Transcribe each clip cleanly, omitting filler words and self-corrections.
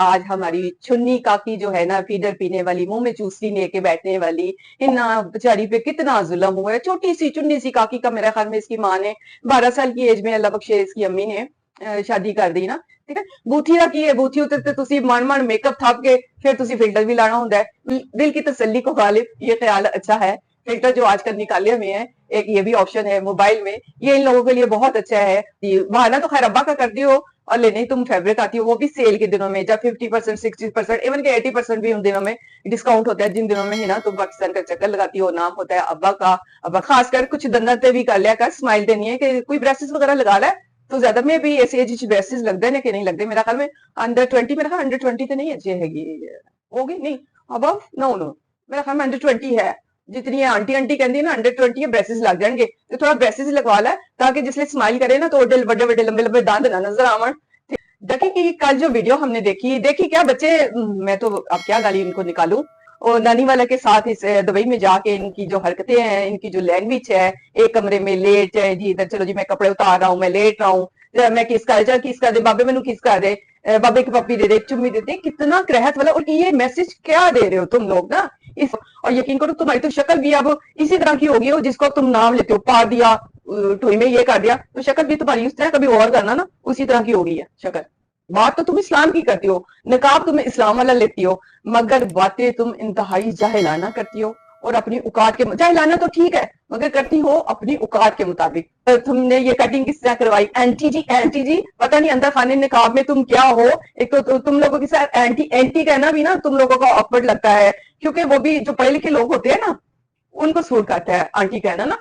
आज हमारी छुन्नी काकी जो है ना, फीडर पीने वाली, मुंह में चूसनी लेके बैठने वाली, इन बेचारी पे कितना जुल्म हुआ है। छोटी सी चुन्नी सी काकी का मेरे ख्याल में इसकी माँ ने 12 साल की एज में, अल्लाह बख्शे, इसकी अम्मी ने शादी कर दी ना। ठीक है, बूथी का की है, बूथी उतर तुसी मन मन मेकअप थाप के फिर तुसी फिल्टर भी लाना होता है। दिल की तसल्ली को गालिब ये ख्याल अच्छा है, फिल्टर जो आजकल निकाले हुए हैं, एक ये भी ऑप्शन है मोबाइल में, ये इन लोगों के लिए बहुत अच्छा है। बहाना तो खैर अब्बा का करती हो, और लेने तुम फैब्रिक आती हो, वो भी सेल के दिनों में, जब 50%, 60%, इवन के 80% भी उन दिनों में डिस्काउंट होता है, जिन दिनों में है ना तुम पाकिस्तान का चक्कर लगाती हो, नाम होता है अब्बा का। अब्बा खासकर कुछ दंदते भी कर लिया कर, स्माइल देनी है कि कोई ब्रेसेस वगैरह लगा ला है, तो ज्यादा में भी ऐसे एज ब्रेसेस लगते हैं कि नहीं लगते, मेरा ख्याल में अंडर 20, मेरा ख्याल अंडर 20 तो नहीं अच्छी हैगी, होगी नहीं, अब नो नो, मेरा ख्याल में अंडर 20 है। जितनी आंटी आंटी कहती है ना अंडर 20 है, ब्रेसेस लग जाएंगे, तो थोड़ा ब्रेसेस लगवा ला, ताकि जिसले स्माइल करे ना तो बड़े बड़े लंबे लंबे दांत ना नजर आवन। देखी कि कल जो वीडियो हमने देखी देखी क्या बच्चे, मैं तो अब क्या गाली इनको निकालूं, और नानी वाला के साथ इस दुबई में जाके इनकी जो हरकतें हैं, इनकी जो लैंग्वेज है, एक कमरे में लेट जाए जी, इधर चलो जी, मैं कपड़े उतार रहा हूँ, मैं लेट रहा हूँ, मैं किस कर दे बाबे, मैनू किस कर दे, बाबे की पप्पी दे दे, चुम्मी दे दे, कितना करहत वाला। और ये मैसेज क्या दे रहे हो तुम लोग ना इस, और यकीन करो तुम्हारी तो शक्ल भी अब इसी तरह की होगी, हो जिसको तुम नाम लेते हो, पार दिया, टोई में ये कर दिया, तो शक्ल भी तुम्हारी उस तरह, कभी और करना ना, उसी तरह की हो गई है शक्ल। बात तो तुम इस्लाम की करती हो, निकाब तुम इस्लाम वाला लेती हो, मगर बातें तुम इंतहाई जाहिलाना करती हो, और अपनी औकात के, जाहिलाना तो ठीक है, मगर करती हो अपनी औकात के मुताबिक। तो तुमने ये कटिंग किस तरह करवाई, एंटी जी, पता नहीं अंदर खाने निकाब में तुम क्या हो। एक तो तुम लोगों के साथ एंटी एंटी कहना भी ना तुम लोगों को ऑकवर्ड लगता है, क्योंकि वो भी जो पढ़े लिखे लोग होते हैं ना, उनको सूट करता है आंटी कहना ना।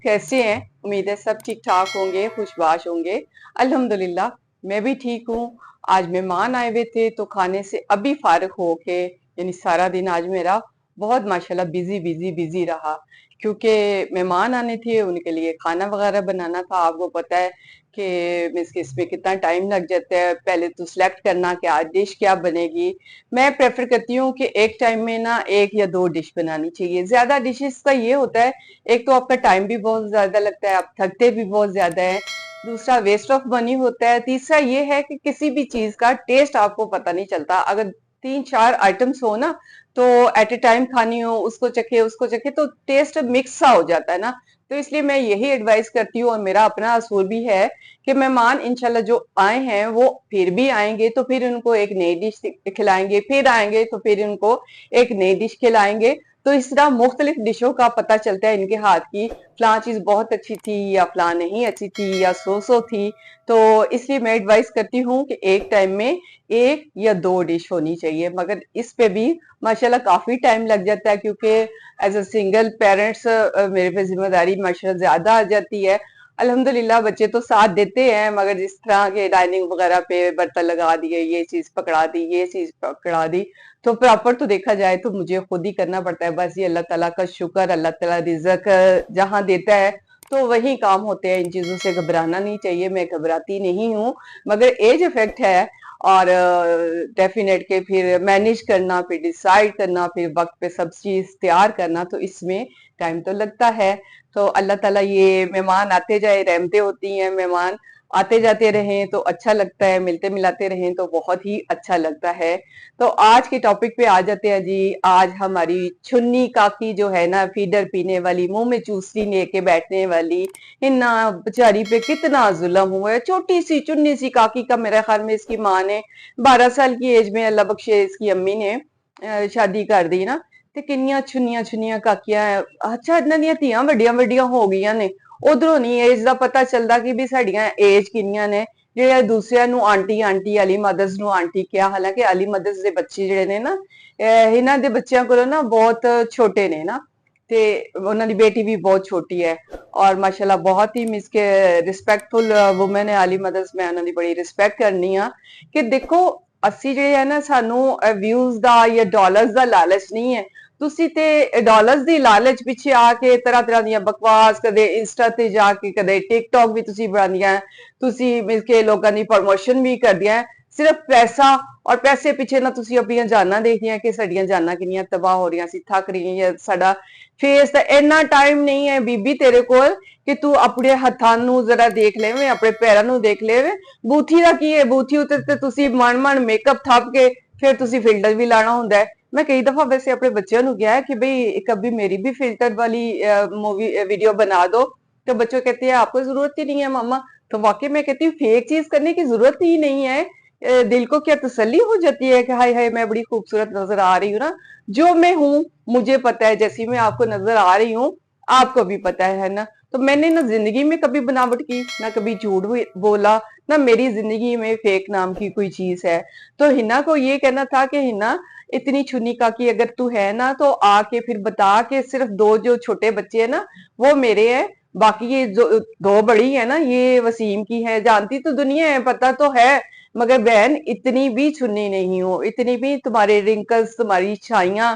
कैसे हैं? उम्मीद है सब ठीक ठाक होंगे, खुशबाश होंगे। अल्हम्दुलिल्लाह मैं भी ठीक हूँ। आज मेहमान आए हुए थे, तो खाने से अभी फारिग होके, यानी सारा दिन आज मेरा बहुत माशाल्लाह बिजी बिजी बिजी रहा, क्योंकि मेहमान आने थे, उनके लिए खाना वगैरह बनाना था। आपको पता है कि मीन्स कि इसमें कितना टाइम लग जाता है, पहले तो सिलेक्ट करना कि आज डिश क्या बनेगी। मैं प्रेफर करती हूँ कि एक टाइम में ना एक या दो डिश बनानी चाहिए, ज्यादा डिशेस का ये होता है, एक तो आपका टाइम भी बहुत ज्यादा लगता है, आप थकते भी बहुत ज्यादा है, दूसरा वेस्ट ऑफ मनी होता है, तीसरा ये है कि किसी भी चीज का टेस्ट आपको पता नहीं चलता। अगर 3-4 आइटम्स हो ना, तो एट ए टाइम खानी हो, उसको चखे तो टेस्ट मिक्स सा हो जाता है ना। तो इसलिए मैं यही एडवाइस करती हूँ, और मेरा अपना असूल भी है कि मेहमान इंशाल्लाह जो आए हैं वो फिर भी आएंगे, तो फिर उनको एक नई डिश खिलाएंगे, फिर आएंगे तो फिर उनको एक नई डिश खिलाएंगे। तो इस तरह मुख्तलिफ डिशों का पता चलता है इनके हाथ की, फलां चीज बहुत अच्छी थी या फलां नहीं अच्छी थी या सो थी। तो इसलिए मैं एडवाइस करती हूँ कि एक टाइम में एक या दो डिश होनी चाहिए, मगर इस पे भी माशाल्लाह काफी टाइम लग जाता है, क्योंकि एज अ सिंगल पेरेंट्स मेरे पे जिम्मेदारी माशाल्लाह ज्यादा आ जाती है। अल्हम्दुलिल्लाह बच्चे तो साथ देते हैं, मगर जिस तरह के डाइनिंग वगैरह पे बर्तन लगा दिए, ये चीज पकड़ा दी, ये चीज पकड़ा दी, तो प्रॉपर तो देखा जाए तो मुझे खुद ही करना पड़ता है। बस ये अल्लाह ताला का शुक्र, अल्लाह ताला रिज़्क जहां देता है तो वही काम होते हैं, इन चीजों से घबराना नहीं चाहिए, मैं घबराती नहीं हूँ। मगर एज इफेक्ट है, और डेफिनेट के फिर मैनेज करना, फिर डिसाइड करना, फिर वक्त पे सब चीज तैयार करना, तो इसमें टाइम तो लगता है। तो अल्लाह ताला ये मेहमान आते जाए, रहमतें होती हैं, मेहमान आते जाते रहें तो अच्छा लगता है, मिलते मिलाते रहें तो बहुत ही अच्छा लगता है। तो आज के टॉपिक पे आ जाते हैं जी। आज हमारी छुन्नी काकी जो है ना, फीडर पीने वाली, मुंह में चूसनी लेके बैठने वाली, इन बेचारी पे कितना जुल्म हुआ है। छोटी सी चुन्नी सी काकी का मेरे ख्याल में इसकी माँ ने 12 साल की एज में, अल्लाह बख्शे, इसकी अम्मी ने शादी कर दी ना। ਤੇ ਕਿੰਨੀਆਂ ਛੁੰਨੀਆਂ ਛੁੰਨੀਆਂ ਕਾਕੀਆਂ ਅੱਛਾ ਇਹਨਾਂ ਦੀਆਂ ਧੀਆਂ ਵੱਡੀਆਂ ਵੱਡੀਆਂ ਹੋ ਗਈਆਂ ਨੇ, ਉਧਰੋਂ ਨਹੀਂ ਏਜ ਦਾ ਪਤਾ ਚੱਲਦਾ ਕਿ ਵੀ ਸਾਡੀਆਂ ਏਜ ਕਿੰਨੀਆਂ ਨੇ, ਜਿਹੜੇ ਦੂਸਰਿਆਂ ਨੂੰ ਆਂਟੀ ਆਂਟੀ, ਅਲੀ ਮਦਰਸ ਨੂੰ ਆਂਟੀ ਕਿਹਾ, ਹਾਲਾਂਕਿ ਅਲੀ ਮਦਰਸ ਦੇ ਬੱਚੇ ਜਿਹੜੇ ਨੇ ਨਾ, ਇਹਨਾਂ ਦੇ ਬੱਚਿਆਂ ਕੋਲੋਂ ਨਾ ਬਹੁਤ ਛੋਟੇ ਨੇ ਨਾ, ਤੇ ਉਹਨਾਂ ਦੀ ਬੇਟੀ ਵੀ ਬਹੁਤ ਛੋਟੀ ਹੈ, ਔਰ ਮਾਸ਼ਾਅੱਲਾ ਬਹੁਤ ਹੀ ਮਿਸ ਕੇ ਰਿਸਪੈਕਟਫੁਲ ਵੂਮਨ ਹੈ ਅਲੀ ਮਦਰਸ। ਮੈਂ ਉਹਨਾਂ ਦੀ ਬੜੀ ਰਿਸਪੈਕਟ ਕਰਨੀ ਆ ਕਿ ਦੇਖੋ ਅਸੀਂ ਜਿਹੜੇ ਆ ਨਾ, ਸਾਨੂੰ ਵਿਊਜ਼ ਦਾ ਜਾਂ ਡਾਲਰਸ ਦਾ ਲਾਲਚ ਨਹੀਂ ਹੈ। ਤੁਸੀਂ ਤੇ ਡਾਲਰਸ ਦੀ ਲਾਲਚ ਪਿੱਛੇ ਆ ਕੇ ਤਰ੍ਹਾਂ ਤਰ੍ਹਾਂ ਦੀਆਂ ਬਕਵਾਸ, ਕਦੇ ਇੰਸਟਾ ਤੇ ਜਾ ਕੇ, ਕਦੇ ਟਿਕਟੌਕ ਵੀ ਤੁਸੀਂ ਬਣਾਉਂਦੀਆਂ, ਤੁਸੀਂ ਮਿਲ ਕੇ ਲੋਕਾਂ ਦੀ ਪ੍ਰਮੋਸ਼ਨ ਵੀ ਕਰਦੀਆਂ। सिर्फ पैसा और पैसे ਪਿੱਛੇ ਨਾ ਤੁਸੀਂ ਆਪਣੀਆਂ ਜਾਨਾਂ ਦੇਖਦੀਆਂ ਕਿ ਸਾਡੀਆਂ ਜਾਨਾਂ ਕਿੰਨੀਆਂ ਤਬਾਹ ਹੋ ਰਹੀਆਂ ਸੀ, ਥੱਕ ਰਹੀਆਂ, ਸਾਡਾ ਫੇਸ ਦਾ ਇੰਨਾ ਟਾਈਮ ਨਹੀਂ ਹੈ ਬੀਬੀ ਤੇਰੇ ਕੋਲ ਕਿ ਤੂੰ ਆਪਣੇ ਹੱਥਾਂ ਨੂੰ ਜ਼ਰਾ ਦੇਖ ਲੈਵੇਂ, ਆਪਣੇ ਪੈਰਾਂ ਨੂੰ ਦੇਖ ਲੈਵੇਂ। ਬੂਥੀ ਦਾ ਕੀ ਹੈ, ਬੂਥੀ ਉੱਤੇ ਤੇ ਤੁਸੀਂ ਮਨ ਮੇਕਅਪ ਥੱਪ ਕੇ ਫਿਰ ਤੁਸੀਂ ਫਿਲਟਰ ਵੀ ਲਾਣਾ ਹੁੰਦਾ ਹੈ। मैं कई दफा वैसे अपने बच्चों को किया है कि भाई कभी मेरी भी फिल्टर वाली मूवी वीडियो बना दो, तो बच्चों कहते हैं आपको जरूरत ही नहीं है मामा। तो वाकई मैं कहती हूँ फेक चीज करने की जरूरत ही नहीं है। दिल को क्या तसल्ली हो जाती है कि हाय हाय मैं बड़ी खूबसूरत नजर आ रही हूँ ना। जो मैं हूँ मुझे पता है, जैसी मैं आपको नजर आ रही हूँ आपको भी पता है ना। तो मैंने ना जिंदगी में कभी बनावट की, ना कभी झूठ बोला, ना मेरी जिंदगी में फेक नाम की कोई चीज है। तो हिना को ये कहना था कि हिना इतनी छुनी का कि अगर तू है ना तो आके फिर बता के सिर्फ दो जो छोटे बच्चे है ना वो मेरे हैं, बाकी ये जो दो बड़ी है ना ये वसीम की है। जानती तो दुनिया है, पता तो है, मगर बहन इतनी भी छुन्नी नहीं हो, इतनी भी तुम्हारे रिंकल्स, तुम्हारी छाइयां,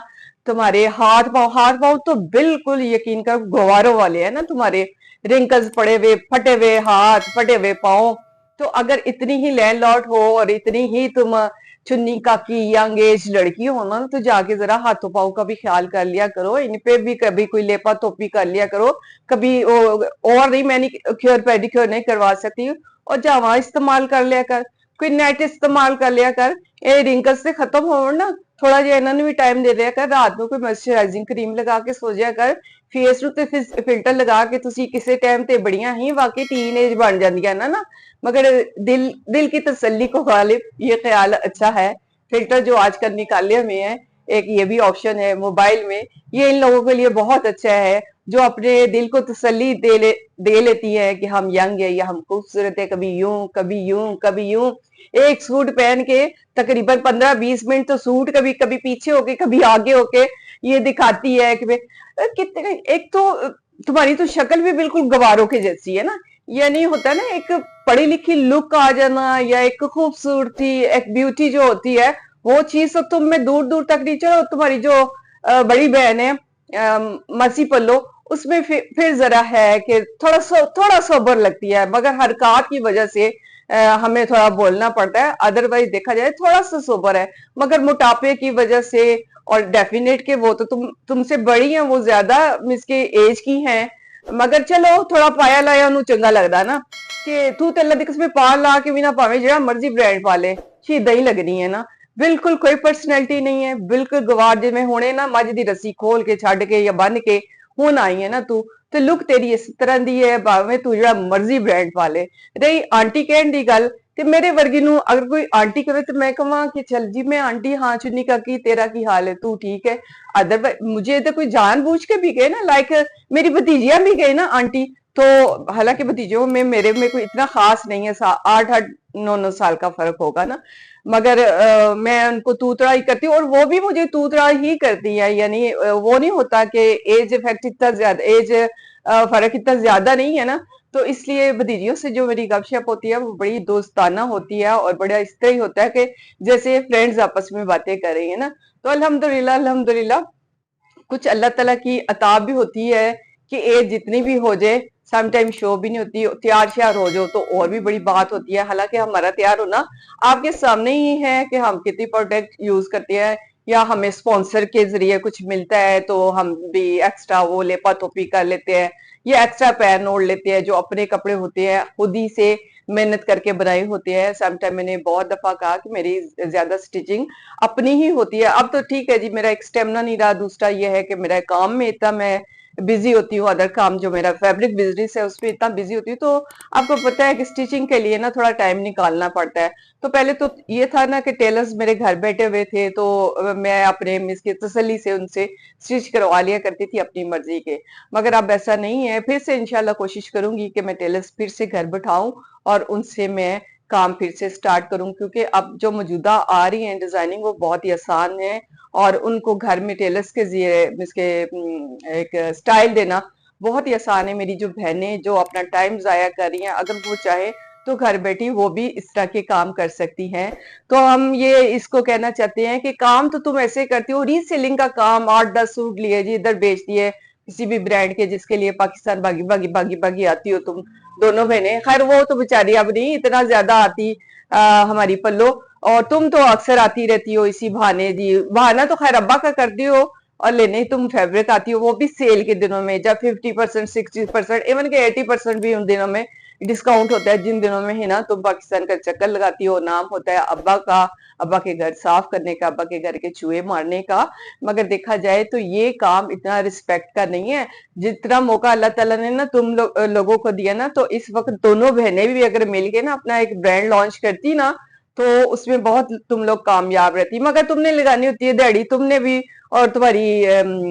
तुम्हारे हाथ पाँव तो बिल्कुल यकीन कर गवारों वाले है ना तुम्हारे। रिंकल्स पड़े हुए, फटे हुए हाथ, फटे हुए पाँव। तो अगर इतनी ही लैंडलॉर्ड हो और इतनी ही तुम चुन्नी काकी यंग एज लड़की हो ना, तो जाके जरा हाथों पाँव का भी ख्याल कर लिया करो, इन पे भी कभी कोई लेपा तोपी कर लिया करो। कभी और नहीं मैनिक्योर पेडिक्योर नहीं करवा सकती और जावा इस्तेमाल कर लिया कर, कोई नेट इस्तेमाल कर लिया कर। ये रिंकल्स से खत्म हो ना, थोड़ा जिहा इन्होंने भी टाइम दे दिया कर, रात को कोई मॉइस्चराइजिंग क्रीम लगा के सो जाया कर। फेस ਨੂੰ ਤੇ ਫਿਲਟਰ ਲਗਾ ਕੇ ਤੁਸੀਂ ਕਿਸੇ ਟਾਈਮ ਤੇ ਬੜੀਆਂ ਹੀ ਵਾਕਈ टीनेज बन जांदियां ना। मगर दिल की तसल्ली को गालिब ये ख्याल अच्छा है, फिल्टर जो आजकल निकाले हुए हैं, एक ये भी ऑप्शन है मोबाइल में, ये इन लोगों के लिए बहुत अच्छा है जो अपने दिल को तसल्ली दे लेती है कि हम यंग है या हम खूबसूरत है, कभी यूं कभी यूं कभी यूं। एक सूट पहन के तकरीबन 15-20 मिनट तो सूट कभी कभी पीछे होके कभी आगे होके ये दिखाती है कि कितने, एक तो तुम्हारी तो शक्ल भी बिल्कुल गवारों के जैसी है ना। ये नहीं होता ना एक पढ़ी लिखी लुक आ जाना या एक खूबसूरती, एक ब्यूटी जो होती है वो चीज तो तुम में दूर दूर तक नहीं। चलो तुम्हारी जो बड़ी बहन है मसी पल्लो, उसमें फिर जरा है कि थोड़ा सोबर लगती है, मगर हरकत की वजह से हमें थोड़ा बोलना पड़ता है। अदरवाइज देखा जाए थोड़ा सा सोबर है, मगर मोटापे की वजह से और डेफिनेट के वो तो तुमसे बड़ी हैं, वो ज्यादा मिसके एज की हैं, मगर चलो थोड़ा पाया लाया उन्हें चंगा लगता ना कि तू ते अल्लाह दी कसम पा ला के भी ना पावे जेड़ा मर्जी ब्रांड पा ले, शहीदा ही लगनी है ना। बिल्कुल कोई पर्सनैलिटी नहीं है, बिल्कुल गवार जिवें हुणे ना मझ दी रस्सी खोल के छड़ के या बन के हुण आई है ना तू, तो लुक तेरी इस तरह दी है भावें तू जेड़ा मर्जी ब्रांड पा ले। रही आंटी कहण दी गल, ते मेरे वर्गी नू अगर कोई आंटी कहे तो मैं कहां कि चल जी मैं आंटी हाँ चुन्नी काकी तेरा की हाल है, तू ठीक है। अदरवाइज मुझे तो कोई जानबूझ के भी गए ना, लाइक मेरी भतीजियां भी गई ना आंटी, तो हालांकि भतीजों में मेरे में कोई इतना खास नहीं है, 8-9 साल का फर्क होगा ना, मगर मैं उनको तूतड़ा ही करती हूँ और वो भी मुझे तूतड़ा ही करती है। यानी वो नहीं होता कि एज इफेक्ट इतना ज्यादा, एज फर्क इतना ज्यादा नहीं है ना। तो इसलिए भतीजियों से जो मेरी गपशप होती है वो बड़ी दोस्ताना होती है और बड़ा इस तरह ही होता है कि जैसे फ्रेंड्स आपस में बातें कर रही है ना। तो अल्हम्दुलिल्लाह अल्हम्दुलिल्लाह कुछ अल्लाह ताला की अता भी होती है कि एज जितनी भी हो जाए सम टाइम शो भी नहीं होती, तैयार श्यार हो जाओ तो और भी बड़ी बात होती है। हालांकि हमारा तैयार होना आपके सामने ही है कि हम कितनी प्रोडक्ट यूज करते हैं या हमें स्पॉन्सर के जरिए कुछ मिलता है तो हम भी एक्स्ट्रा वो लेपा तोपी कर लेते हैं या एक्स्ट्रा पैर ओढ़ लेते हैं। जो अपने कपड़े होते हैं खुद ही से मेहनत करके बनाए होते हैं। सम टाइम मैंने बहुत दफा कहा कि मेरी ज्यादा स्टिचिंग अपनी ही होती है। अब तो ठीक है जी, मेरा एक स्टेमिना नहीं रहा, दूसरा ये है कि मेरा काम में इतना मैं बिजी होती हूँ, अदर काम जो मेरा फैब्रिक बिजनेस है उसमें इतना बिजी होती हूँ, तो आपको पता है कि स्टिचिंग के लिए ना थोड़ा टाइम निकालना पड़ता है। तो पहले तो ये था ना कि टेलर्स मेरे घर बैठे हुए थे तो मैं अपने मिस की तसल्ली से उनसे स्टिच करवा लिया करती थी अपनी मर्जी के। मगर अब ऐसा नहीं है, फिर से इंशाल्लाह कोशिश करूंगी कि मैं टेलर्स फिर से घर बैठाऊं और उनसे मैं काम फिर से स्टार्ट करूं, क्योंकि अब जो मौजूदा आ रही है डिजाइनिंग वो बहुत ही आसान है और उनको घर में टेलर्स के इसके एक स्टाइल देना बहुत ही आसान है। मेरी जो बहनें जो अपना टाइम जाया कर रही हैं, अगर वो चाहे तो घर बैठी वो भी इस तरह के काम कर सकती हैं। तो हम ये इसको कहना चाहते हैं कि काम तो तुम ऐसे करती हो, रीसेलिंग का काम 8-10 सूट लिए जी इधर बेच दिए किसी भी ब्रांड के, जिसके लिए पाकिस्तान भागी भागी भागी भागी आती हो तुम दोनों बहनें। खैर वो तो बेचारी अब नहीं इतना ज्यादा आती हमारी पल्लो, और तुम तो अक्सर आती रहती हो इसी बहाने जी, बहाना तो खैर अब्बा का करती हो, और लेने तुम फैब्रिक आती हो वो भी सेल के दिनों में, जब 50%, 60%, इवन के 80% भी उन दिनों में डिस्काउंट होता है, जिन दिनों में है ना तुम पाकिस्तान का चक्कर लगाती हो। नाम होता है अब्बा का, अब्बा के घर साफ करने का, अब्बा के घर के चूहे मारने का। मगर देखा जाए तो ये काम इतना रिस्पेक्ट का नहीं है जितना मौका अल्लाह ताला ने ना लोगों को दिया ना। तो इस वक्त दोनों बहनें भी अगर मिल के ना अपना एक ब्रांड लॉन्च करती ना, तो उसमें बहुत तुम लोग कामयाब रहती। मगर तुमने लगानी होती है दिहाड़ी, तुमने भी, और तुम्हारी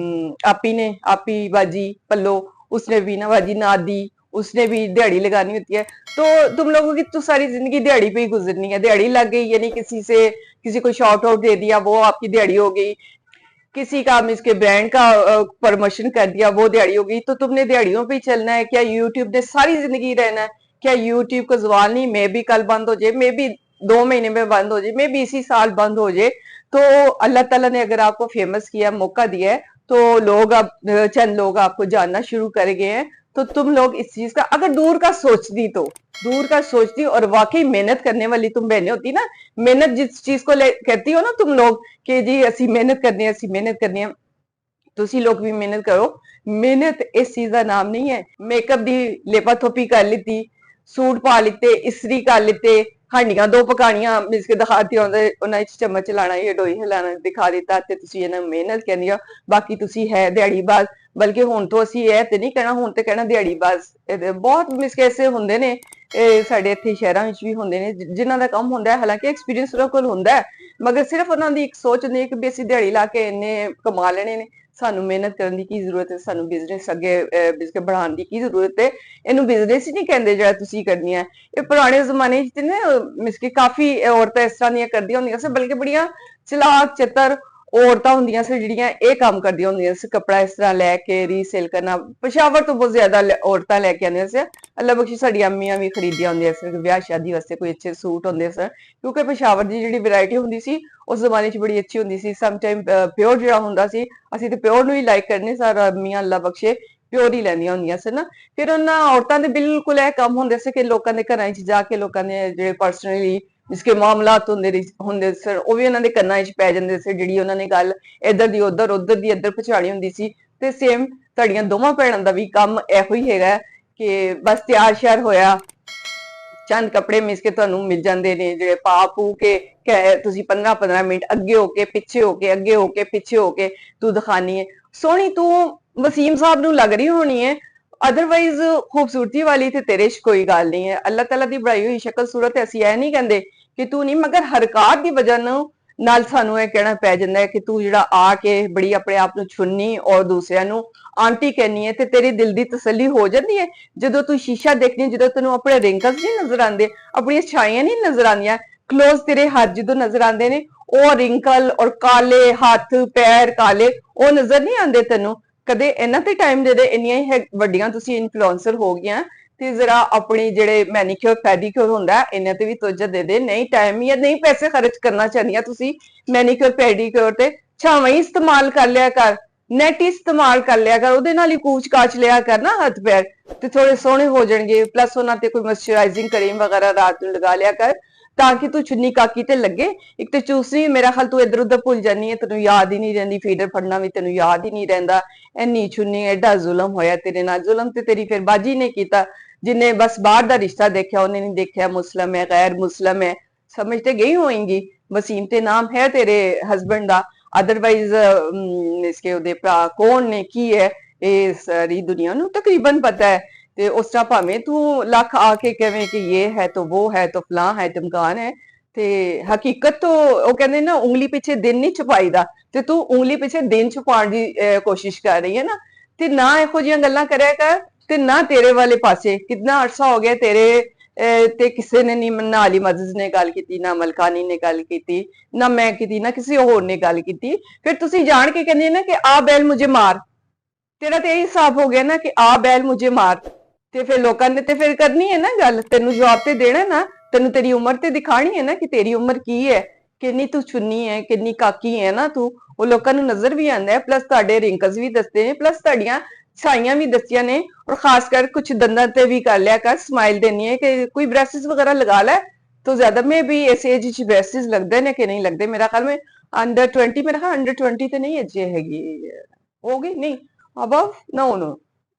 आपी ने, आपी बाजी पल्लो, उसने भी ना, बाजी नादी, उसने भी दिहाड़ी लगानी होती है। तो तुम लोगों की तो सारी जिंदगी दिहाड़ी पे ही गुजरनी है। दिहाड़ी लग गई यानी किसी से, किसी को शॉर्ट आउट दे दिया, वो आपकी दिहाड़ी हो गई। किसी का इसके ब्रांड का प्रमोशन कर दिया, वो दिहाड़ी हो गई। तो तुमने दिहाड़ियों पे ही चलना है क्या? यूट्यूब ने सारी जिंदगी रहना है क्या? यूट्यूब का जवाल नहीं, मैं भी कल बंद हो जाए, मैं भी 2 महीने में बंद हो जाए, मैं भी इसी साल बंद हो जाए। तो अल्लाह ताला ने अगर आपको फेमस किया, मौका दिया है, तो लोग अब चंद लोग आपको जानना शुरू कर गए हैं। तो तुम लोग इस चीज का अगर दूर का सोचती, तो दूर का सोचती और वाकई मेहनत करने वाली तुम बहनें होती ना, मेहनत जिस चीज को कहती हो ना तुम लोग कि जी ਅਸੀਂ ਮਿਹਨਤ ਕਰਨੀ ਹੈ, ਅਸੀਂ ਮਿਹਨਤ ਕਰਨੀ ਹੈ, ਤੁਸੀਂ ਲੋਕ ਵੀ ਮਿਹਨਤ ਕਰੋ। ਮਿਹਨਤ ਇਸ ਚੀਜ਼ ਦਾ ਨਾਮ ਨਹੀਂ ਹੈ। ਮੇਕਅਪ ਦੀ ਲੇਪਾ ਥੋਪੀ ਕਰ ਲਿੱਤੀ, ਸੂਟ ਪਾ ਲਿੱਤੇ, ਇਸਤਰੀ ਕਰ ਲਿੱਤੇ, ਹਾਂਡੀਆਂ ਦੋ ਪਕਾਣੀਆਂ ਮਿਸ ਕੇ ਦਿਖਾਤੀ, ਉਹਨਾਂ ਵਿੱਚ ਚਮਚ ਲਾਣਾ, ਇਹ ਡੋਈ ਹਿਲਾਣਾ ਦਿਖਾ ਦਿੱਤਾ, ਤੇ ਤੁਸੀਂ ਇਹਨਾਂ ਮਿਹਨਤ ਕਰਨੀ ਆ। ਬਾਕੀ ਤੁਸੀਂ ਹੈ ਦਿਹਾੜੀਬਾਜ਼। ਬਲਕਿ ਹੁਣ ਤੋਂ ਅਸੀਂ ਇਹ ਤੇ ਨਹੀਂ ਕਹਿਣਾ, ਹੁਣ ਤੇ ਕਹਿਣਾ ਦਿਹਾੜੀਬਾਜ਼। ਬਹੁਤ ਮਿਸਕੈਸੇ ਹੁੰਦੇ ਨੇ ਇਹ ਸਾਡੇ ਇੱਥੇ ਸ਼ਹਿਰਾਂ ਵਿੱਚ ਵੀ ਹੁੰਦੇ ਨੇ ਜਿਨ੍ਹਾਂ ਦਾ ਕੰਮ ਹੁੰਦਾ ਹੈ, ਹਾਲਾਂਕਿ ਐਕਸਪੀਰੀਅੰਸ ਉਹਨਾਂ ਕੋਲ ਹੁੰਦਾ ਹੈ, ਮਗਰ ਸਿਰਫ ਉਹਨਾਂ ਦੀ ਇੱਕ ਸੋਚ ਹੁੰਦੀ ਹੈ ਕਿ ਵੀ ਅਸੀਂ ਦਿਹਾੜੀ ਲਾ ਕੇ ਇੰਨੇ ਕਮਾ ਲੈਣੇ ਨੇ, ਸਾਨੂੰ ਮਿਹਨਤ ਕਰਨ ਦੀ ਕੀ ਜ਼ਰੂਰਤ ਹੈ, ਸਾਨੂੰ ਬਿਜ਼ਨਸ ਅੱਗੇ ਬਿਜ਼ਨਸ बढ़ाने की की जरूरत है। ਇਹਨੂੰ ਬਿਜ਼ਨਸ ਹੀ ਨਹੀਂ ਕਹਿੰਦੇ ਜਿਹੜਾ ਤੁਸੀਂ ਕਰਨੀ ਹੈ। ਇਹ ਪੁਰਾਣੇ ਜ਼ਮਾਨੇ 'ਚ ਤੇ ਨਾ ਮਿਸਕੀ ਕਾਫੀ ਔਰਤਾਂ ਇਸ ਤਰ੍ਹਾਂ ਦੀਆਂ ਕਰਦੀਆਂ ਹੁੰਦੀਆਂ ਸੀ, ਬਲਕਿ ਬੜੀਆਂ ਚਲਾਕ ਚਤਰ ਔਰਤਾਂ ਹੁੰਦੀਆਂ ਸੀ ਜਿਹੜੀਆਂ ਇਹ ਕੰਮ ਕਰਦੀਆਂ ਹੁੰਦੀਆਂ ਸੀ, ਕੱਪੜਾ ਇਸ ਤਰ੍ਹਾਂ ਲੈ ਕੇ ਰੀਸੇਲ ਕਰਨਾ। ਪਸ਼ਾਵਰ ਤੋਂ ਬਹੁਤ ਜ਼ਿਆਦਾ ਔਰਤਾਂ ਲੈ ਕੇ ਆਉਂਦੀਆਂ ਸੀ। ਅੱਲਾ ਬਖਸ਼ੀ ਸਾਡੀ ਅੰਮੀਆਂ ਵੀ ਖਰੀਦੀਆਂ ਹੁੰਦੀਆਂ ਸੀ ਵਿਆਹ ਸ਼ਾਦੀ ਵਾਸਤੇ, ਕੋਈ ਅੱਛੇ ਸੂਟ ਹੁੰਦੇ ਸਨ, ਕਿਉਂਕਿ ਪਸ਼ਾਵਰ ਦੀ ਜਿਹੜੀ ਵੈਰਾਈਟੀ ਹੁੰਦੀ ਸੀ ਉਸ ਜ਼ਮਾਨੇ 'ਚ ਬੜੀ ਅੱਛੀ ਹੁੰਦੀ ਸੀ। ਸਮ ਟਾਈਮ ਪਿਓਰ ਜਿਹੜਾ ਹੁੰਦਾ ਸੀ, ਅਸੀਂ ਤੇ ਪਿਓਰ ਨੂੰ ਹੀ ਲਾਈਕ ਕਰਨੇ ਸਾਰਾ, ਅੰਮੀਆਂ ਅੱਲਾ ਬਖਸ਼ੇ ਪਿਓਰ ਹੀ ਲੈਂਦੀਆਂ ਹੁੰਦੀਆਂ ਸੀ ਨਾ। ਫਿਰ ਉਹਨਾਂ ਔਰਤਾਂ ਦੇ ਬਿਲਕੁਲ ਇਹ ਕੰਮ ਹੁੰਦੇ ਸੀ ਕਿ ਲੋਕਾਂ ਦੇ ਘਰਾਂ 'ਚ ਜਾ ਕੇ ਲੋਕਾਂ ਦੇ ਜਿਹੜੇ ਪਰਸਨਲੀ ਜਿਸਕੇ ਮਾਮਲਾਤ ਹੁੰਦੇ ਸਨ ਉਹ ਵੀ ਉਹਨਾਂ ਦੇ ਕੰਨਾਂ 'ਚ ਪੈ ਜਾਂਦੇ ਸੀ। ਜਿਹੜੀ ਉਹਨਾਂ ਨੇ ਗੱਲ ਇੱਧਰ ਦੀ ਉੱਧਰ, ਉੱਧਰ ਦੀ ਇੱਧਰ ਪਹੁੰਚਾਉਣੀ ਹੁੰਦੀ ਸੀ। ਤੇ ਸੇਮ ਤੁਹਾਡੀਆਂ ਦੋਵਾਂ ਭੈਣਾਂ ਦਾ ਵੀ ਕੰਮ ਇਹੋ ਹੀ ਹੈਗਾ ਕਿ ਬਸ ਤਿਆਰ ਸ਼ਿਆਰ ਹੋਇਆ, ਚੰਦ ਕੱਪੜੇ ਮਿਸ ਕੇ ਤੁਹਾਨੂੰ ਮਿਲ ਜਾਂਦੇ ਨੇ ਜਿਹੜੇ ਪਾ ਪੂ ਕੇ ਤੁਸੀਂ 15-15 ਮਿੰਟ ਅੱਗੇ ਹੋ ਕੇ ਪਿੱਛੇ ਹੋ ਕੇ, ਅੱਗੇ ਹੋ ਕੇ ਪਿੱਛੇ ਹੋ ਕੇ ਤੂੰ ਦਿਖਾਣੀ ਹੈ। ਸੋਹਣੀ ਤੂੰ ਵਸੀਮ ਸਾਹਿਬ ਨੂੰ ਲੱਗ ਰਹੀ ਹੋਣੀ ਹੈ, ਅਦਰਵਾਈਜ਼ ਖੂਬਸੂਰਤੀ ਵਾਲੀ ਤੇ ਤੇਰੇ 'ਚ ਕੋਈ ਗੱਲ ਨਹੀਂ ਹੈ। ਅੱਲਾਹ ਤਾਲਾ ਦੀ ਬਣਾਈ ਹੋਈ ਸ਼ਕਲ ਸੂਰਤ ਹੈ, ਅਸੀਂ ਇਹ ਨਹੀਂ ਕਹਿੰਦੇ ਕਿ ਤੂੰ ਨਹੀਂ, ਮਗਰ ਹਰਕਤ ਦੀ ਵਜ੍ਹਾ ਨਾਲ ਸਾਨੂੰ ਇਹ ਕਹਿਣਾ ਪੈ ਜਾਂਦਾ ਹੈ ਕਿ ਤੂੰ ਜਿਹੜਾ ਆ ਕੇ ਬੜੀ ਆਪਣੇ ਆਪ ਨੂੰ ਛੁੰਨੀ ਔਰ ਦੂਸਰਿਆਂ ਨੂੰ ਆਂਟੀ ਕਹਿੰਨੀ ਹੈ। ਤੇ ਤੇਰੇ ਦਿਲ ਦੀ ਤਸੱਲੀ ਹੋ ਜਾਂਦੀ ਹੈ ਜਦੋਂ ਤੂੰ ਸ਼ੀਸ਼ਾ ਦੇਖਣੀ, ਜਦੋਂ ਤੈਨੂੰ ਆਪਣੇ ਰਿੰਕਲਸ ਨਹੀਂ ਨਜ਼ਰ ਆਉਂਦੇ, ਆਪਣੀਆਂ ਛਾਈਆਂ ਨਹੀਂ ਨਜ਼ਰ ਆਉਂਦੀਆਂ, ਕਲੋਜ਼ ਤੇਰੇ ਹੱਥ ਜਦੋਂ ਨਜ਼ਰ ਆਉਂਦੇ ਨੇ, ਉਹ ਰਿੰਕਲ ਔਰ ਕਾਲੇ ਹੱਥ ਪੈਰ ਕਾਲੇ ਉਹ ਨਜ਼ਰ ਨਹੀਂ ਆਉਂਦੇ ਤੈਨੂੰ ਕਦੇ? ਇਹਨਾਂ ਤੇ ਟਾਈਮ ਦੇ ਦੇ, ਇੰਨੀਆਂ ਹੀ ਵੱਡੀਆਂ ਤੁਸੀਂ ਇਨਫਲੂਐਂਸਰ ਹੋ ਗਈਆਂ, ਤੇ ਜ਼ਰਾ ਆਪਣੀ ਜਿਹੜੇ ਮੈਨੀਕਿਉਰ ਪੈਡੀਕਿਉਰ ਹੁੰਦਾ ਇਹਨਾਂ ਤੇ ਵੀ ਤੋਜਾ ਦੇ ਦੇ। ਨਹੀਂ ਟਾਈਮ ਜਾਂ ਨਹੀਂ ਪੈਸੇ ਖਰਚ ਕਰਨਾ ਚਾਹੁੰਦੀਆਂ ਤੁਸੀਂ ਮੈਨੀਕਿਉਰ ਪੈਡੀਕਿਉਰ ਤੇ, ਛਾਵਾਂ ਹੀ ਇਸਤੇਮਾਲ ਕਰ ਲਿਆ ਕਰ, ਨੈਟ ਹੀ ਇਸਤੇਮਾਲ ਕਰ ਲਿਆ ਕਰ, ਉਹਦੇ ਨਾਲ ਹੀ ਕੂਚ ਕਾਚ ਲਿਆ ਕਰ ਨਾ ਹੱਥ ਪੈਰ, ਤੇ ਥੋੜੇ ਸੋਹਣੇ ਹੋ ਜਾਣਗੇ। ਪਲੱਸ ਉਹਨਾਂ ਤੇ ਕੋਈ ਮੋਇਸਚਰਾਈਜ਼ਿੰਗ ਕਰੀਮ ਵਗੈਰਾ ਰਾਤ ਨੂੰ ਲਗਾ ਲਿਆ ਕਰ ਤਾਂ ਕਿ ਤੂੰ ਚੁੰਨੀ ਕਾਕੀ ਤੇ ਲੱਗੇ। ਇੱਕ ਤੇ ਚੂਸਣੀ ਮੇਰਾ ਹਾਲ ਤੂੰ ਇੱਧਰ ਉੱਧਰ ਭੁੱਲ ਜਾਨੀ ਹੈ, ਤੈਨੂੰ ਯਾਦ ਹੀ ਨਹੀਂ ਰਹਿੰਦੀ, ਫੀਡਰ ਫੜਨਾ ਵੀ ਤੈਨੂੰ ਯਾਦ ਹੀ ਨਹੀਂ ਰਹਿੰਦਾ। ਇੰਨੀ ਚੁੰਨੀ, ਐਡਾ ਜ਼ੁਲਮ ਹੋਇਆ ਤੇਰੇ ਨਾਲ। ਜ਼ੁਲਮ ਤੇ ਤੇਰੀ ਫਿਰ ਬਾਜੀ ਨੇ ਕੀਤਾ, ਜਿਨੇ ਬਸ ਬਾਹਰ ਦਾ ਰਿਸ਼ਤਾ ਦੇਖਿਆ, ਉਹਨੇ ਨਹੀਂ ਦੇਖਿਆ ਮੁਸਲਮ ਹੈ ਗੈਰ ਮੁਸਲਮ ਹੈ। समझ ते गई होएंगी, वसीम ते नाम है तेरे हस्बैंड दा, अदरवाइज इसके ओदे भरा कौन ने की है ये सारी दुनिया नू तकरीबन पता है। ते उस तरह भावें तू लख आके कहें कि ये है तो वो है तो फलां है ढमकान है, ते हकीकत तो वो कहते ना उंगली पीछे दिन नहीं छुपाईदा, ते तू उंगली पीछे दिन छुपाण दी कोशिश कर रही है ना। ते ना इहो जिहियां गल्लां करया कर, ते ना तेरे वाले पासे कितना अरसा हो गया तेरे ਤੇ ਕਿਸੇ ਨੇ ਨਹੀਂ, ਨਾ ਅਲੀ ਮਜ਼ਜ਼ ਨੇ ਗੱਲ ਕੀਤੀ, ਨਾ ਮਲਕਾਨੀ ਨੇ ਗੱਲ ਕੀਤੀ, ਨਾ ਮੈਂ ਕੀਤੀ, ਨਾ ਕਿਸੇ ਹੋਰ ਨੇ ਗੱਲ ਕੀਤੀ। ਫਿਰ ਤੁਸੀਂ ਜਾਣ ਕੇ ਕਹਿੰਦੇ ਨਾ ਕਿ ਆ ਬੈਲ ਮੁਝੇ ਮਾਰ, ਤੇਰਾ ਤੇ ਇਹ ਹਿਸਾਬ ਹੋ ਗਿਆ ਨਾ ਕਿ ਆ ਬੈਲ ਮੁਝੇ ਮਾਰ। ਤੇ ਫਿਰ ਲੋਕਾਂ ਨੇ ਤੇ ਫਿਰ ਕਰਨੀ ਹੈ ਨਾ ਗੱਲ, ਤੈਨੂੰ ਜਵਾਬ ਤੇ ਦੇਣਾ ਨਾ, ਤੈਨੂੰ ਤੇਰੀ ਉਮਰ ਤੇ ਦਿਖਾਣੀ ਹੈ ਨਾ ਕਿ ਤੇਰੀ ਉਮਰ ਕੀ ਹੈ, ਕਿੰਨੀ ਤੂੰ ਚੁੰਨੀ ਹੈ, ਕਿੰਨੀ ਕਾਕੀ ਹੈ ਨਾ ਤੂੰ, ਉਹ ਲੋਕਾਂ ਨੂੰ ਨਜ਼ਰ ਵੀ ਆਉਂਦਾ ਹੈ। ਪਲੱਸ ਤੁਹਾਡੇ ਰਿੰਕਲਸ ਵੀ ਦੱਸਦੇ ਨੇ, ਪਲੱਸ ਤੁਹਾਡੀਆਂ ਛਾਈਆਂ ਵੀ ਦੱਸੀਆਂ ਨੇ, ਔਰ ਖਾਸ ਕਰ ਕੁਝ ਦੰਦਾਂ ਤੇ ਵੀ ਕਰ ਲਿਆ ਕਰ ਸਮਾਈਲ ਦੇਣੀ ਹੈ ਕਿ ਕੋਈ ਬ੍ਰੈਸਸ ਵਗੈਰਾ ਲਗਾ ਲੈ, तो ज्यादा में भी इस एज च ड्रेसेस लगते ने कि नहीं लगते? मेरा ख्याल में अंडर 20, मेरा ख्याल अंडर 20 तो नहीं अजे हैगी, होगी नहीं, अबव, नो नो,